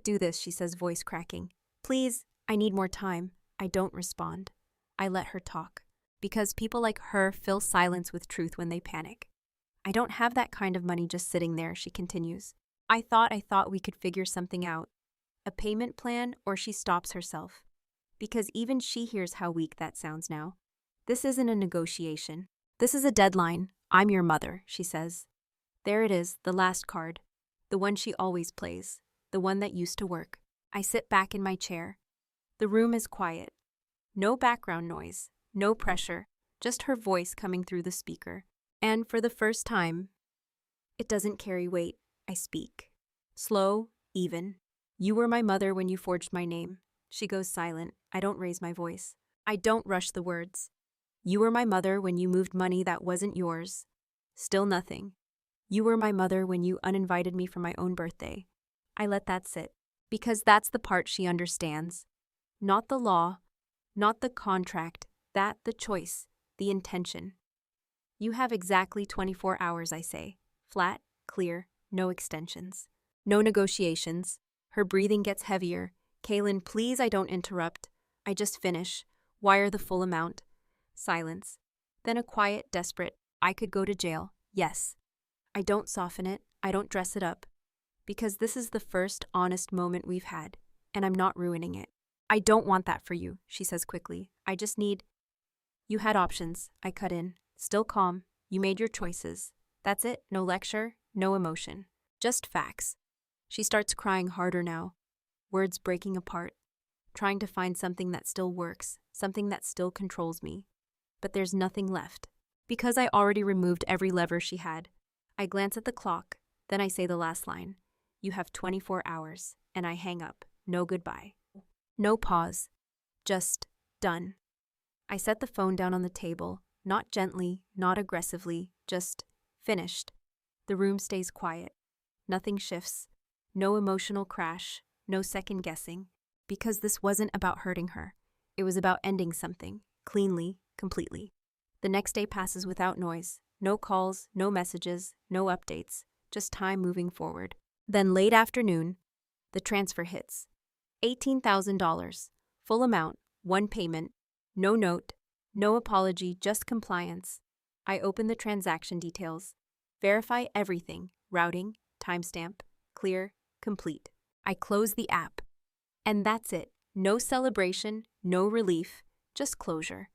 do this, she says, voice cracking. Please, I need more time. I don't respond. I let her talk. Because people like her fill silence with truth when they panic. I don't have that kind of money just sitting there, she continues. I thought we could figure something out. A payment plan, or she stops herself. Because even she hears how weak that sounds now. This isn't a negotiation. This is a deadline. I'm your mother, she says. There it is, the last card. The one she always plays. The one that used to work. I sit back in my chair. The room is quiet. No background noise. No pressure. Just her voice coming through the speaker. And for the first time, it doesn't carry weight. I speak. Slow, even. You were my mother when you forged my name. She goes silent. I don't raise my voice. I don't rush the words. You were my mother when you moved money that wasn't yours. Still nothing. You were my mother when you uninvited me for my own birthday. I let that sit. Because that's the part she understands. Not the law, not the contract, the choice, the intention. You have exactly 24 hours, I say. Flat, clear, no extensions. No negotiations. Her breathing gets heavier. Kaylin, please, I don't interrupt. I just finish. Wire the full amount. Silence. Then a quiet, desperate, I could go to jail. Yes. I don't soften it. I don't dress it up. Because this is the first honest moment we've had, and I'm not ruining it. I don't want that for you, she says quickly. I just need... You had options, I cut in. Still calm. You made your choices. That's it. No lecture, no emotion. Just facts. She starts crying harder now. Words breaking apart. Trying to find something that still works, something that still controls me. But there's nothing left. Because I already removed every lever she had. I glance at the clock, then I say the last line. You have 24 hours, and I hang up. No goodbye. No pause. Just done. I set the phone down on the table, not gently, not aggressively, just finished. The room stays quiet. Nothing shifts. No emotional crash, no second guessing, because this wasn't about hurting her. It was about ending something, cleanly, completely. The next day passes without noise. No calls, no messages, no updates, just time moving forward. Then late afternoon, the transfer hits. $18,000. Full amount, one payment, no note, no apology, just compliance. I open the transaction details. Verify everything, routing, timestamp, clear, complete. I close the app. And that's it. No celebration, no relief, just closure.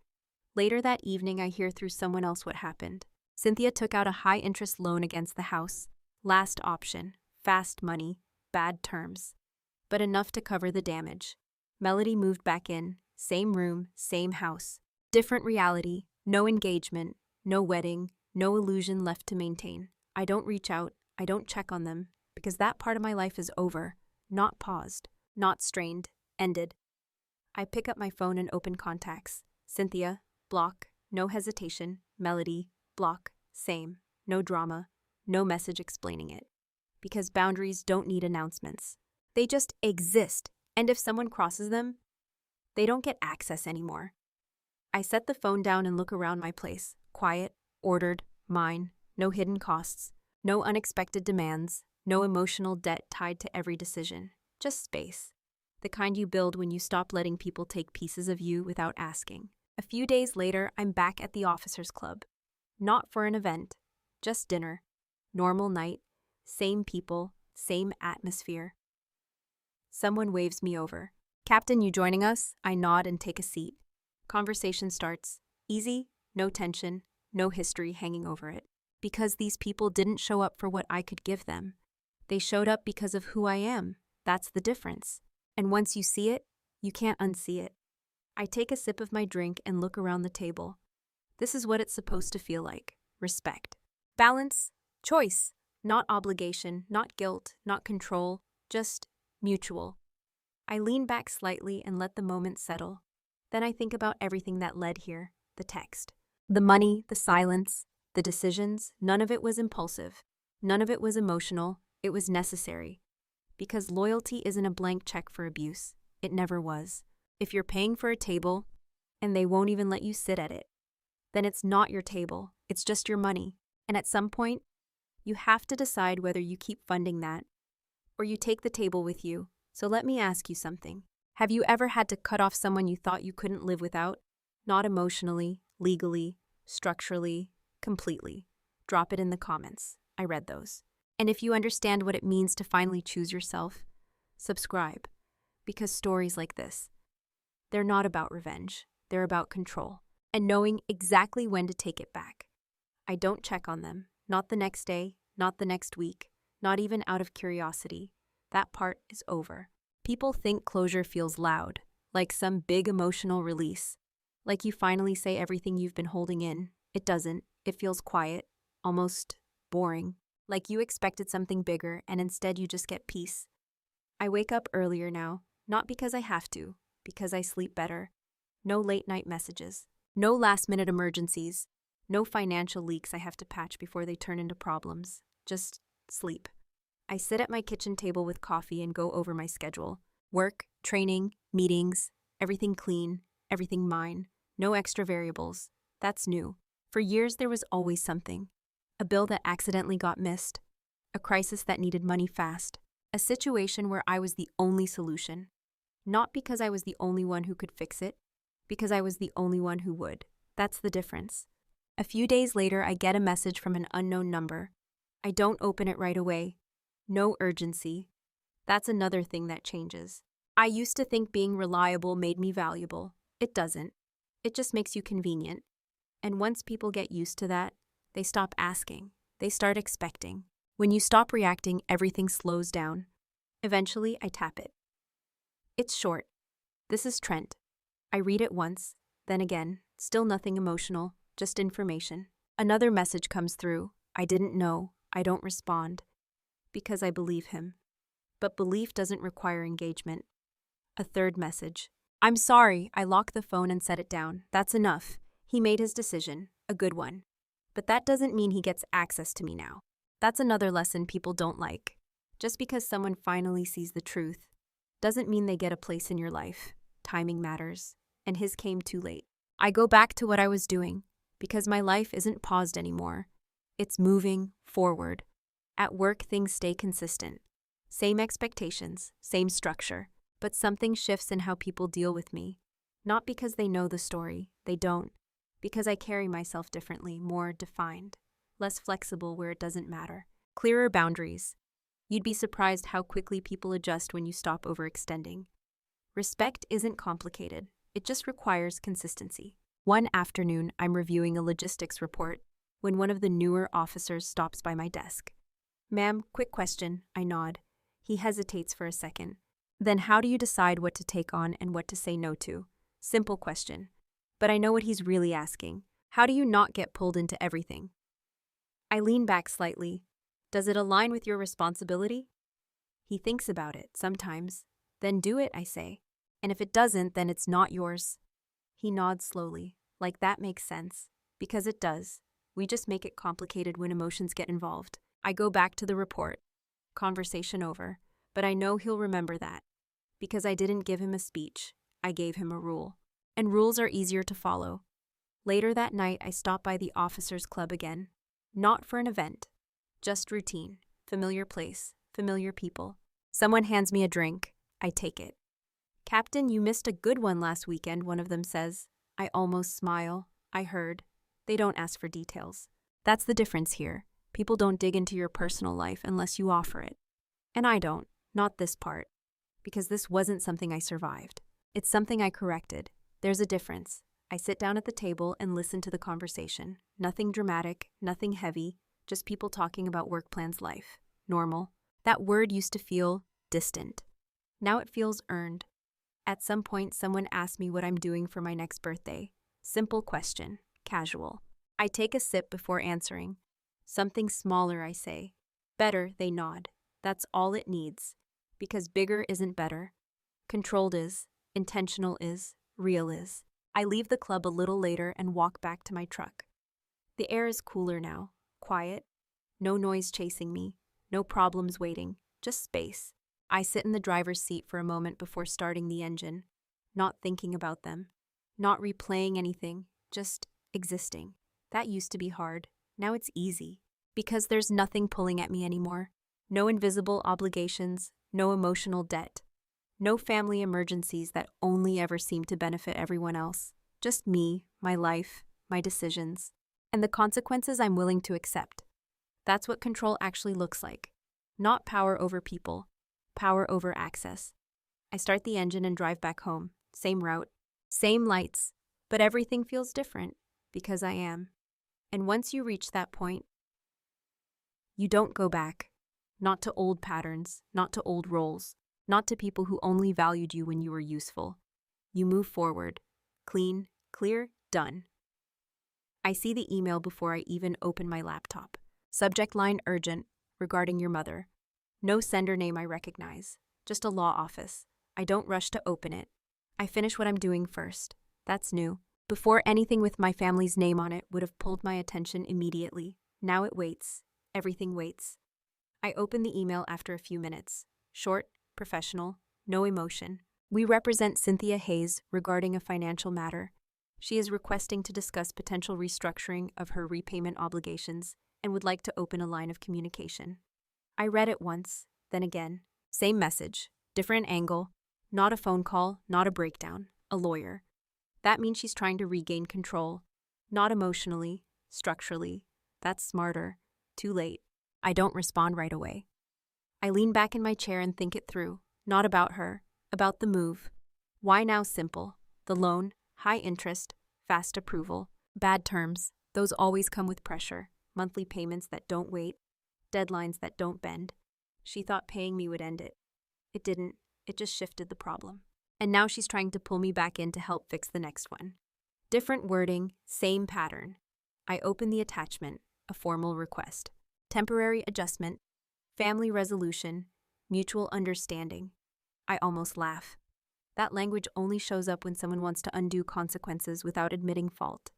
Later that evening, I hear through someone else what happened. Cynthia took out a high-interest loan against the house. Last option, fast money, bad terms. But enough to cover the damage. Melody moved back in, same room, same house. Different reality, no engagement, no wedding, no illusion left to maintain. I don't reach out, I don't check on them, because that part of my life is over, not paused, not strained, ended. I pick up my phone and open contacts. Cynthia, block, no hesitation. Melody, block, same, no drama, no message explaining it. Because boundaries don't need announcements. They just exist, and if someone crosses them, they don't get access anymore. I set the phone down and look around my place. Quiet, ordered, mine, no hidden costs, no unexpected demands, no emotional debt tied to every decision. Just space. The kind you build when you stop letting people take pieces of you without asking. A few days later, I'm back at the Officers Club. Not for an event, just dinner. Normal night, same people, same atmosphere. Someone waves me over. "Captain, you joining us?" I nod and take a seat. Conversation starts. Easy, no tension, no history hanging over it. Because these people didn't show up for what I could give them. They showed up because of who I am. That's the difference. And once you see it, you can't unsee it. I take a sip of my drink and look around the table. This is what it's supposed to feel like. Respect. Balance. Choice. Not obligation, not guilt, not control, just mutual. I lean back slightly and let the moment settle. Then I think about everything that led here, the text. The money, the silence, the decisions, none of it was impulsive. None of it was emotional. It was necessary. Because loyalty isn't a blank check for abuse. It never was. If you're paying for a table and they won't even let you sit at it, then it's not your table. It's just your money. And at some point, you have to decide whether you keep funding that or you take the table with you. So let me ask you something. Have you ever had to cut off someone you thought you couldn't live without? Not emotionally, legally, structurally, completely. Drop it in the comments. I read those. And if you understand what it means to finally choose yourself, subscribe. Because stories like this, they're not about revenge. They're about control and knowing exactly when to take it back. I don't check on them. Not the next day, not the next week, not even out of curiosity. That part is over. People think closure feels loud, like some big emotional release. Like you finally say everything you've been holding in. It doesn't. It feels quiet, almost boring. Like you expected something bigger and instead you just get peace. I wake up earlier now, not because I have to, because I sleep better. No late night messages. No last minute emergencies. No financial leaks I have to patch before they turn into problems. Just sleep. I sit at my kitchen table with coffee and go over my schedule. Work, training, meetings, everything clean, everything mine. No extra variables. That's new. For years there was always something. A bill that accidentally got missed. A crisis that needed money fast. A situation where I was the only solution. Not because I was the only one who could fix it, because I was the only one who would. That's the difference. A few days later, I get a message from an unknown number. I don't open it right away. No urgency. That's another thing that changes. I used to think being reliable made me valuable. It doesn't. It just makes you convenient. And once people get used to that, they stop asking. They start expecting. When you stop reacting, everything slows down. Eventually, I tap it. It's short. This is Trent. I read it once, then again, still nothing emotional, just information. Another message comes through. I didn't know. I don't respond. Because I believe him. But belief doesn't require engagement. A third message. I'm sorry, I locked the phone and set it down. That's enough. He made his decision, a good one. But that doesn't mean he gets access to me now. That's another lesson people don't like. Just because someone finally sees the truth doesn't mean they get a place in your life. Timing matters, and his came too late. I go back to what I was doing, because my life isn't paused anymore. It's moving forward. At work, things stay consistent. Same expectations, same structure, but something shifts in how people deal with me. Not because they know the story, they don't. Because I carry myself differently, more defined, less flexible where it doesn't matter. Clearer boundaries. You'd be surprised how quickly people adjust when you stop overextending. Respect isn't complicated, it just requires consistency. One afternoon, I'm reviewing a logistics report when one of the newer officers stops by my desk. "Ma'am, quick question," I nod. He hesitates for a second. "Then how do you decide what to take on and what to say no to?" Simple question. But I know what he's really asking. How do you not get pulled into everything? I lean back slightly. Does it align with your responsibility? He thinks about it, sometimes. Then do it, I say. And if it doesn't, then it's not yours. He nods slowly, like that makes sense. Because it does. We just make it complicated when emotions get involved. I go back to the report. Conversation over. But I know he'll remember that. Because I didn't give him a speech. I gave him a rule. And rules are easier to follow. Later that night, I stop by the officers' club again. Not for an event. Just routine. Familiar place. Familiar people. Someone hands me a drink. I take it. "Captain, you missed a good one last weekend," one of them says. I almost smile. I heard. They don't ask for details. That's the difference here. People don't dig into your personal life unless you offer it. And I don't. Not this part. Because this wasn't something I survived. It's something I corrected. There's a difference. I sit down at the table and listen to the conversation. Nothing dramatic, nothing heavy, just people talking about work plans, life. Normal. That word used to feel distant. Now it feels earned. At some point, someone asked me what I'm doing for my next birthday. Simple question. Casual. I take a sip before answering. Something smaller, I say. Better, they nod. That's all it needs. Because bigger isn't better. Controlled is. Intentional is. Real is. I leave the club a little later and walk back to my truck. The air is cooler now. Quiet. No noise chasing me. No problems waiting. Just space. I sit in the driver's seat for a moment before starting the engine. Not thinking about them. Not replaying anything. Just existing. That used to be hard. Now it's easy. Because there's nothing pulling at me anymore. No invisible obligations. No emotional debt. No family emergencies that only ever seem to benefit everyone else. Just me, my life, my decisions, and the consequences I'm willing to accept. That's what control actually looks like. Not power over people, power over access. I start the engine and drive back home. Same route, same lights, but everything feels different because I am. And once you reach that point, you don't go back. Not to old patterns, not to old roles. Not to people who only valued you when you were useful. You move forward. Clean, clear, done. I see the email before I even open my laptop. Subject line urgent, regarding your mother. No sender name I recognize. Just a law office. I don't rush to open it. I finish what I'm doing first. That's new. Before, anything with my family's name on it would have pulled my attention immediately. Now it waits. Everything waits. I open the email after a few minutes. Short, professional, no emotion. We represent Cynthia Hayes regarding a financial matter. She is requesting to discuss potential restructuring of her repayment obligations and would like to open a line of communication. I read it once, then again. Same message, different angle. Not a phone call, not a breakdown, a lawyer. That means she's trying to regain control. Not emotionally, structurally. That's smarter. Too late. I don't respond right away. I lean back in my chair and think it through. Not about her, about the move. Why now simple? The loan, high interest, fast approval, bad terms, those always come with pressure. Monthly payments that don't wait, deadlines that don't bend. She thought paying me would end it. It didn't, it just shifted the problem. And now she's trying to pull me back in to help fix the next one. Different wording, same pattern. I open the attachment, a formal request. Temporary adjustment. Family resolution, mutual understanding. I almost laugh. That language only shows up when someone wants to undo consequences without admitting fault.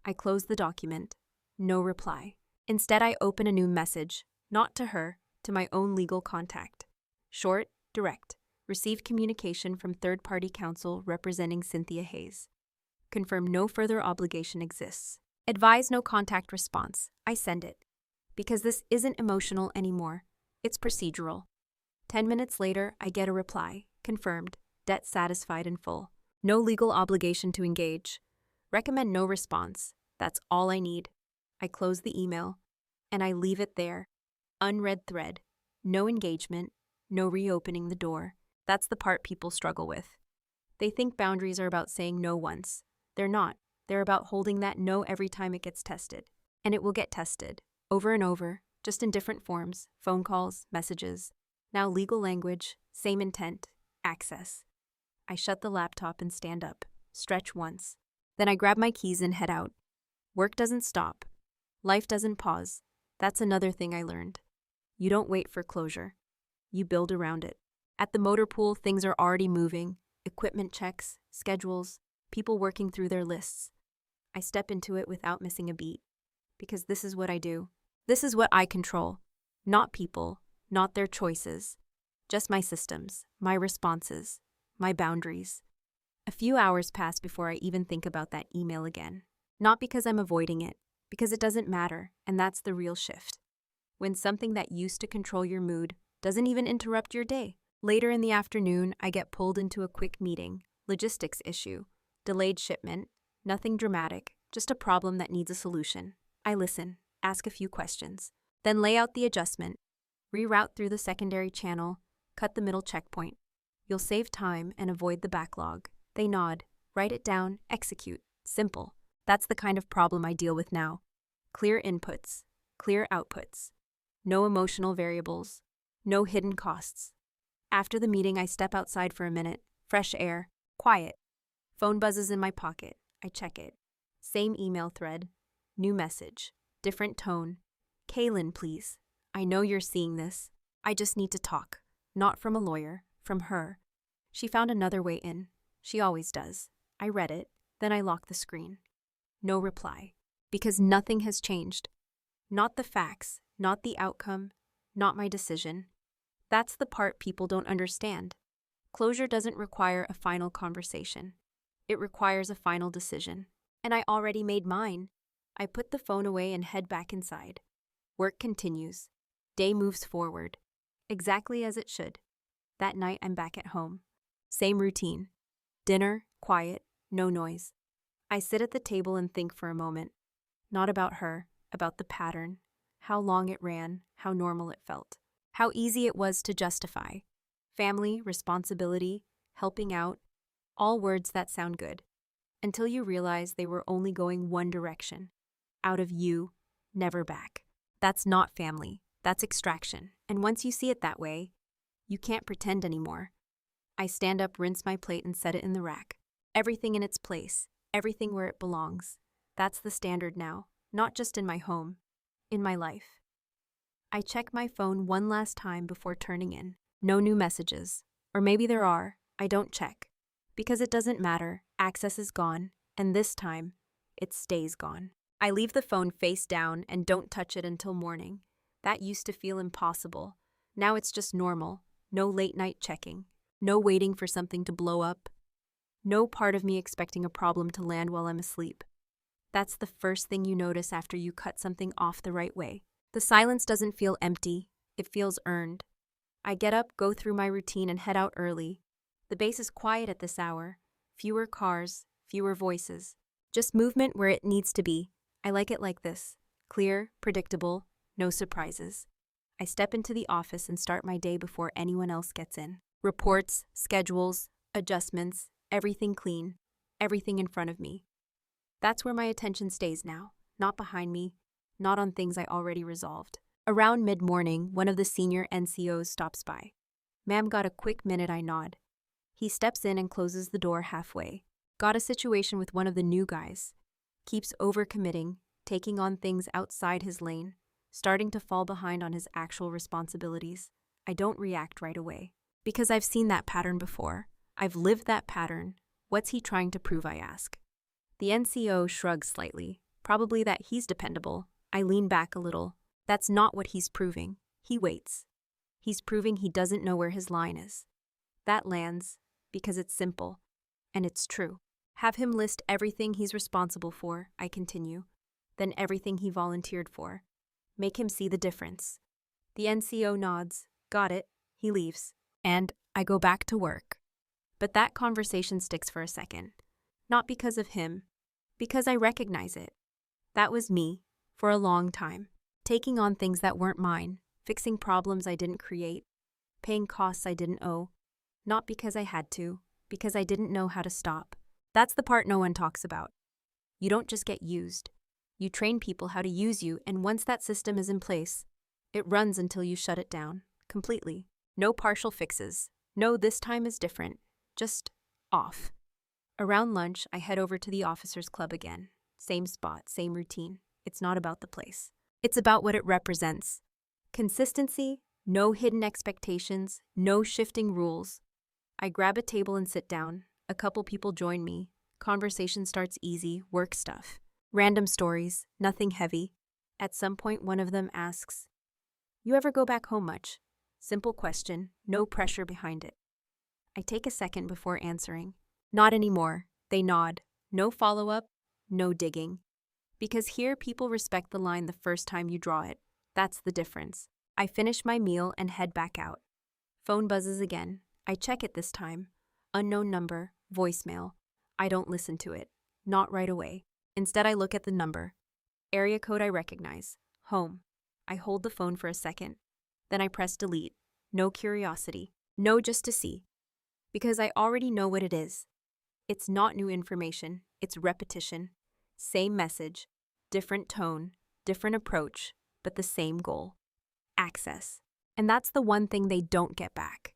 I close the document. No reply. Instead, I open a new message, not to her, to my own legal contact. Short, direct. Received communication from third-party counsel representing Cynthia Hayes. Confirm no further obligation exists. Advise no contact response. I send it. Because this isn't emotional anymore. It's procedural. 10 minutes later, I get a reply. Confirmed. Debt satisfied in full. No legal obligation to engage. Recommend no response. That's all I need. I close the email, and I leave it there. Unread thread. No engagement. No reopening the door. That's the part people struggle with. They think boundaries are about saying no once. They're not. They're about holding that no every time it gets tested. And it will get tested. Over and over, just in different forms. Phone calls, messages. Now legal language, same intent, access. I shut the laptop and stand up. Stretch once. Then I grab my keys and head out. Work doesn't stop. Life doesn't pause. That's another thing I learned. You don't wait for closure. You build around it. At the motor pool, things are already moving. Equipment checks, schedules, people working through their lists. I step into it without missing a beat. Because this is what I do. This is what I control. Not people, not their choices. Just my systems, my responses, my boundaries. A few hours pass before I even think about that email again. Not because I'm avoiding it, because it doesn't matter, and that's the real shift. When something that used to control your mood doesn't even interrupt your day. Later in the afternoon, I get pulled into a quick meeting, logistics issue, delayed shipment, nothing dramatic, just a problem that needs a solution. I listen, ask a few questions, then lay out the adjustment, reroute through the secondary channel, cut the middle checkpoint. You'll save time and avoid the backlog. They nod, write it down, execute. Simple. That's the kind of problem I deal with now. Clear inputs, clear outputs. No emotional variables, no hidden costs. After the meeting, I step outside for a minute. Fresh air, quiet. Phone buzzes in my pocket. I check it. Same email thread. New message. Different tone. Kaylin, please. I know you're seeing this. I just need to talk. Not from a lawyer, from her. She found another way in. She always does. I read it. Then I lock the screen. No reply. Because nothing has changed. Not the facts, not the outcome, not my decision. That's the part people don't understand. Closure doesn't require a final conversation. It requires a final decision. And I already made mine. I put the phone away and head back inside. Work continues. Day moves forward. Exactly as it should. That night, I'm back at home. Same routine. Dinner, quiet, no noise. I sit at the table and think for a moment. Not about her, about the pattern, how long it ran, how normal it felt, how easy it was to justify. Family, responsibility, helping out, all words that sound good. Until you realize they were only going one direction. Out of you, never back. That's not family. That's extraction. And once you see it that way, you can't pretend anymore. I stand up, rinse my plate, and set it in the rack. Everything in its place. Everything where it belongs. That's the standard now, not just in my home, in my life. I check my phone one last time before turning in. No new messages. Or maybe there are. I don't check. Because it doesn't matter. Access is gone. And this time, it stays gone. I leave the phone face down and don't touch it until morning. That used to feel impossible. Now it's just normal. No late night checking. No waiting for something to blow up. No part of me expecting a problem to land while I'm asleep. That's the first thing you notice after you cut something off the right way. The silence doesn't feel empty. It feels earned. I get up, go through my routine, and head out early. The base is quiet at this hour. Fewer cars, fewer voices. Just movement where it needs to be. I like it like this. Clear, predictable, no surprises. I step into the office and start my day before anyone else gets in. Reports, schedules, adjustments, everything clean, everything in front of me. That's where my attention stays now, not behind me, not on things I already resolved. Around mid-morning, one of the senior NCOs stops by. "Ma'am, got a quick minute?" I nod. He steps in and closes the door halfway. Got a situation with one of the new guys. Keeps overcommitting, taking on things outside his lane, starting to fall behind on his actual responsibilities. I don't react right away. Because I've seen that pattern before. I've lived that pattern. What's he trying to prove, I ask. The NCO shrugs slightly. Probably that he's dependable. I lean back a little. That's not what he's proving. He waits. He's proving he doesn't know where his line is. That lands, because it's simple. And it's true. Have him list everything he's responsible for, I continue. Then everything he volunteered for. Make him see the difference. The NCO nods. Got it. He leaves. And I go back to work. But that conversation sticks for a second. Not because of him. Because I recognize it. That was me, for a long time. Taking on things that weren't mine. Fixing problems I didn't create. Paying costs I didn't owe. Not because I had to. Because I didn't know how to stop. That's the part no one talks about. You don't just get used. You train people how to use you, and once that system is in place, it runs until you shut it down, completely. No partial fixes. No, this time is different. Just off. Around lunch, I head over to the officers' club again. Same spot, same routine. It's not about the place. It's about what it represents. Consistency, no hidden expectations, no shifting rules. I grab a table and sit down. A couple people join me. Conversation starts easy, work stuff. Random stories, nothing heavy. At some point, one of them asks, "You ever go back home much?" Simple question, no pressure behind it. I take a second before answering. Not anymore. They nod. No follow-up, no digging. Because here, people respect the line the first time you draw it. That's the difference. I finish my meal and head back out. Phone buzzes again. I check it this time. Unknown number, voicemail. I don't listen to it. Not right away. Instead, I look at the number. Area code I recognize. Home. I hold the phone for a second. Then I press delete. No curiosity. No just to see. Because I already know what it is. It's not new information. It's repetition. Same message. Different tone. Different approach. But the same goal. Access. And that's the one thing they don't get back.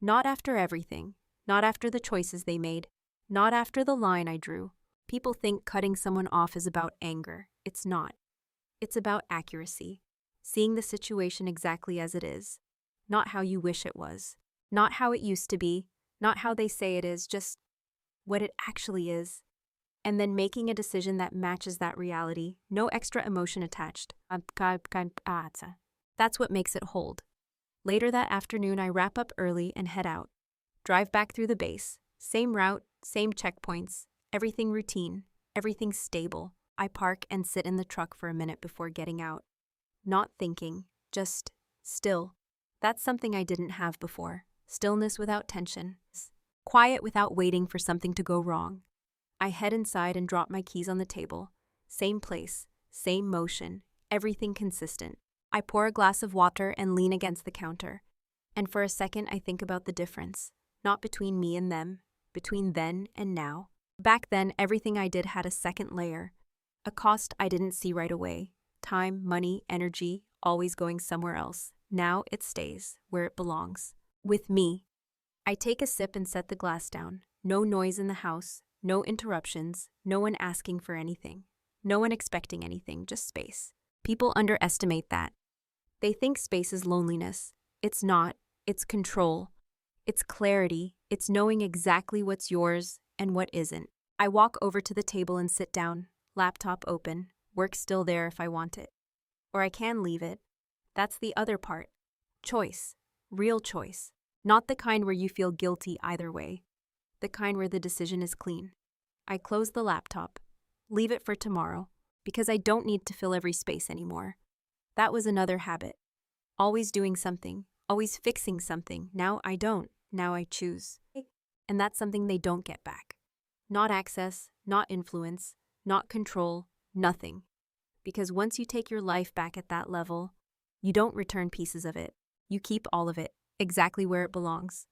Not after everything. Not after the choices they made. Not after the line I drew. People think cutting someone off is about anger. It's not. It's about accuracy. Seeing the situation exactly as it is. Not how you wish it was. Not how it used to be. Not how they say it is, just what it actually is. And then making a decision that matches that reality. No extra emotion attached. That's what makes it hold. Later that afternoon, I wrap up early and head out. Drive back through the base. Same route, same checkpoints. Everything routine. Everything stable. I park and sit in the truck for a minute before getting out. Not thinking, just still. That's something I didn't have before. Stillness without tension. Quiet without waiting for something to go wrong. I head inside and drop my keys on the table. Same place, same motion, everything consistent. I pour a glass of water and lean against the counter. And for a second, I think about the difference. Not between me and them, between then and now. Back then, everything I did had a second layer. A cost I didn't see right away. Time, money, energy, always going somewhere else. Now it stays where it belongs. With me. I take a sip and set the glass down. No noise in the house, no interruptions, no one asking for anything. No one expecting anything, just space. People underestimate that. They think space is loneliness. It's not. It's control. It's clarity. It's knowing exactly what's yours and what isn't. I walk over to the table and sit down, laptop open, work still there if I want it. Or I can leave it. That's the other part. Choice. Real choice. Not the kind where you feel guilty either way. The kind where the decision is clean. I close the laptop. Leave it for tomorrow. Because I don't need to fill every space anymore. That was another habit. Always doing something. Always fixing something. Now I don't. Now I choose. And that's something they don't get back. Not access, not influence, not control, nothing. Because once you take your life back at that level, you don't return pieces of it. You keep all of it, exactly where it belongs.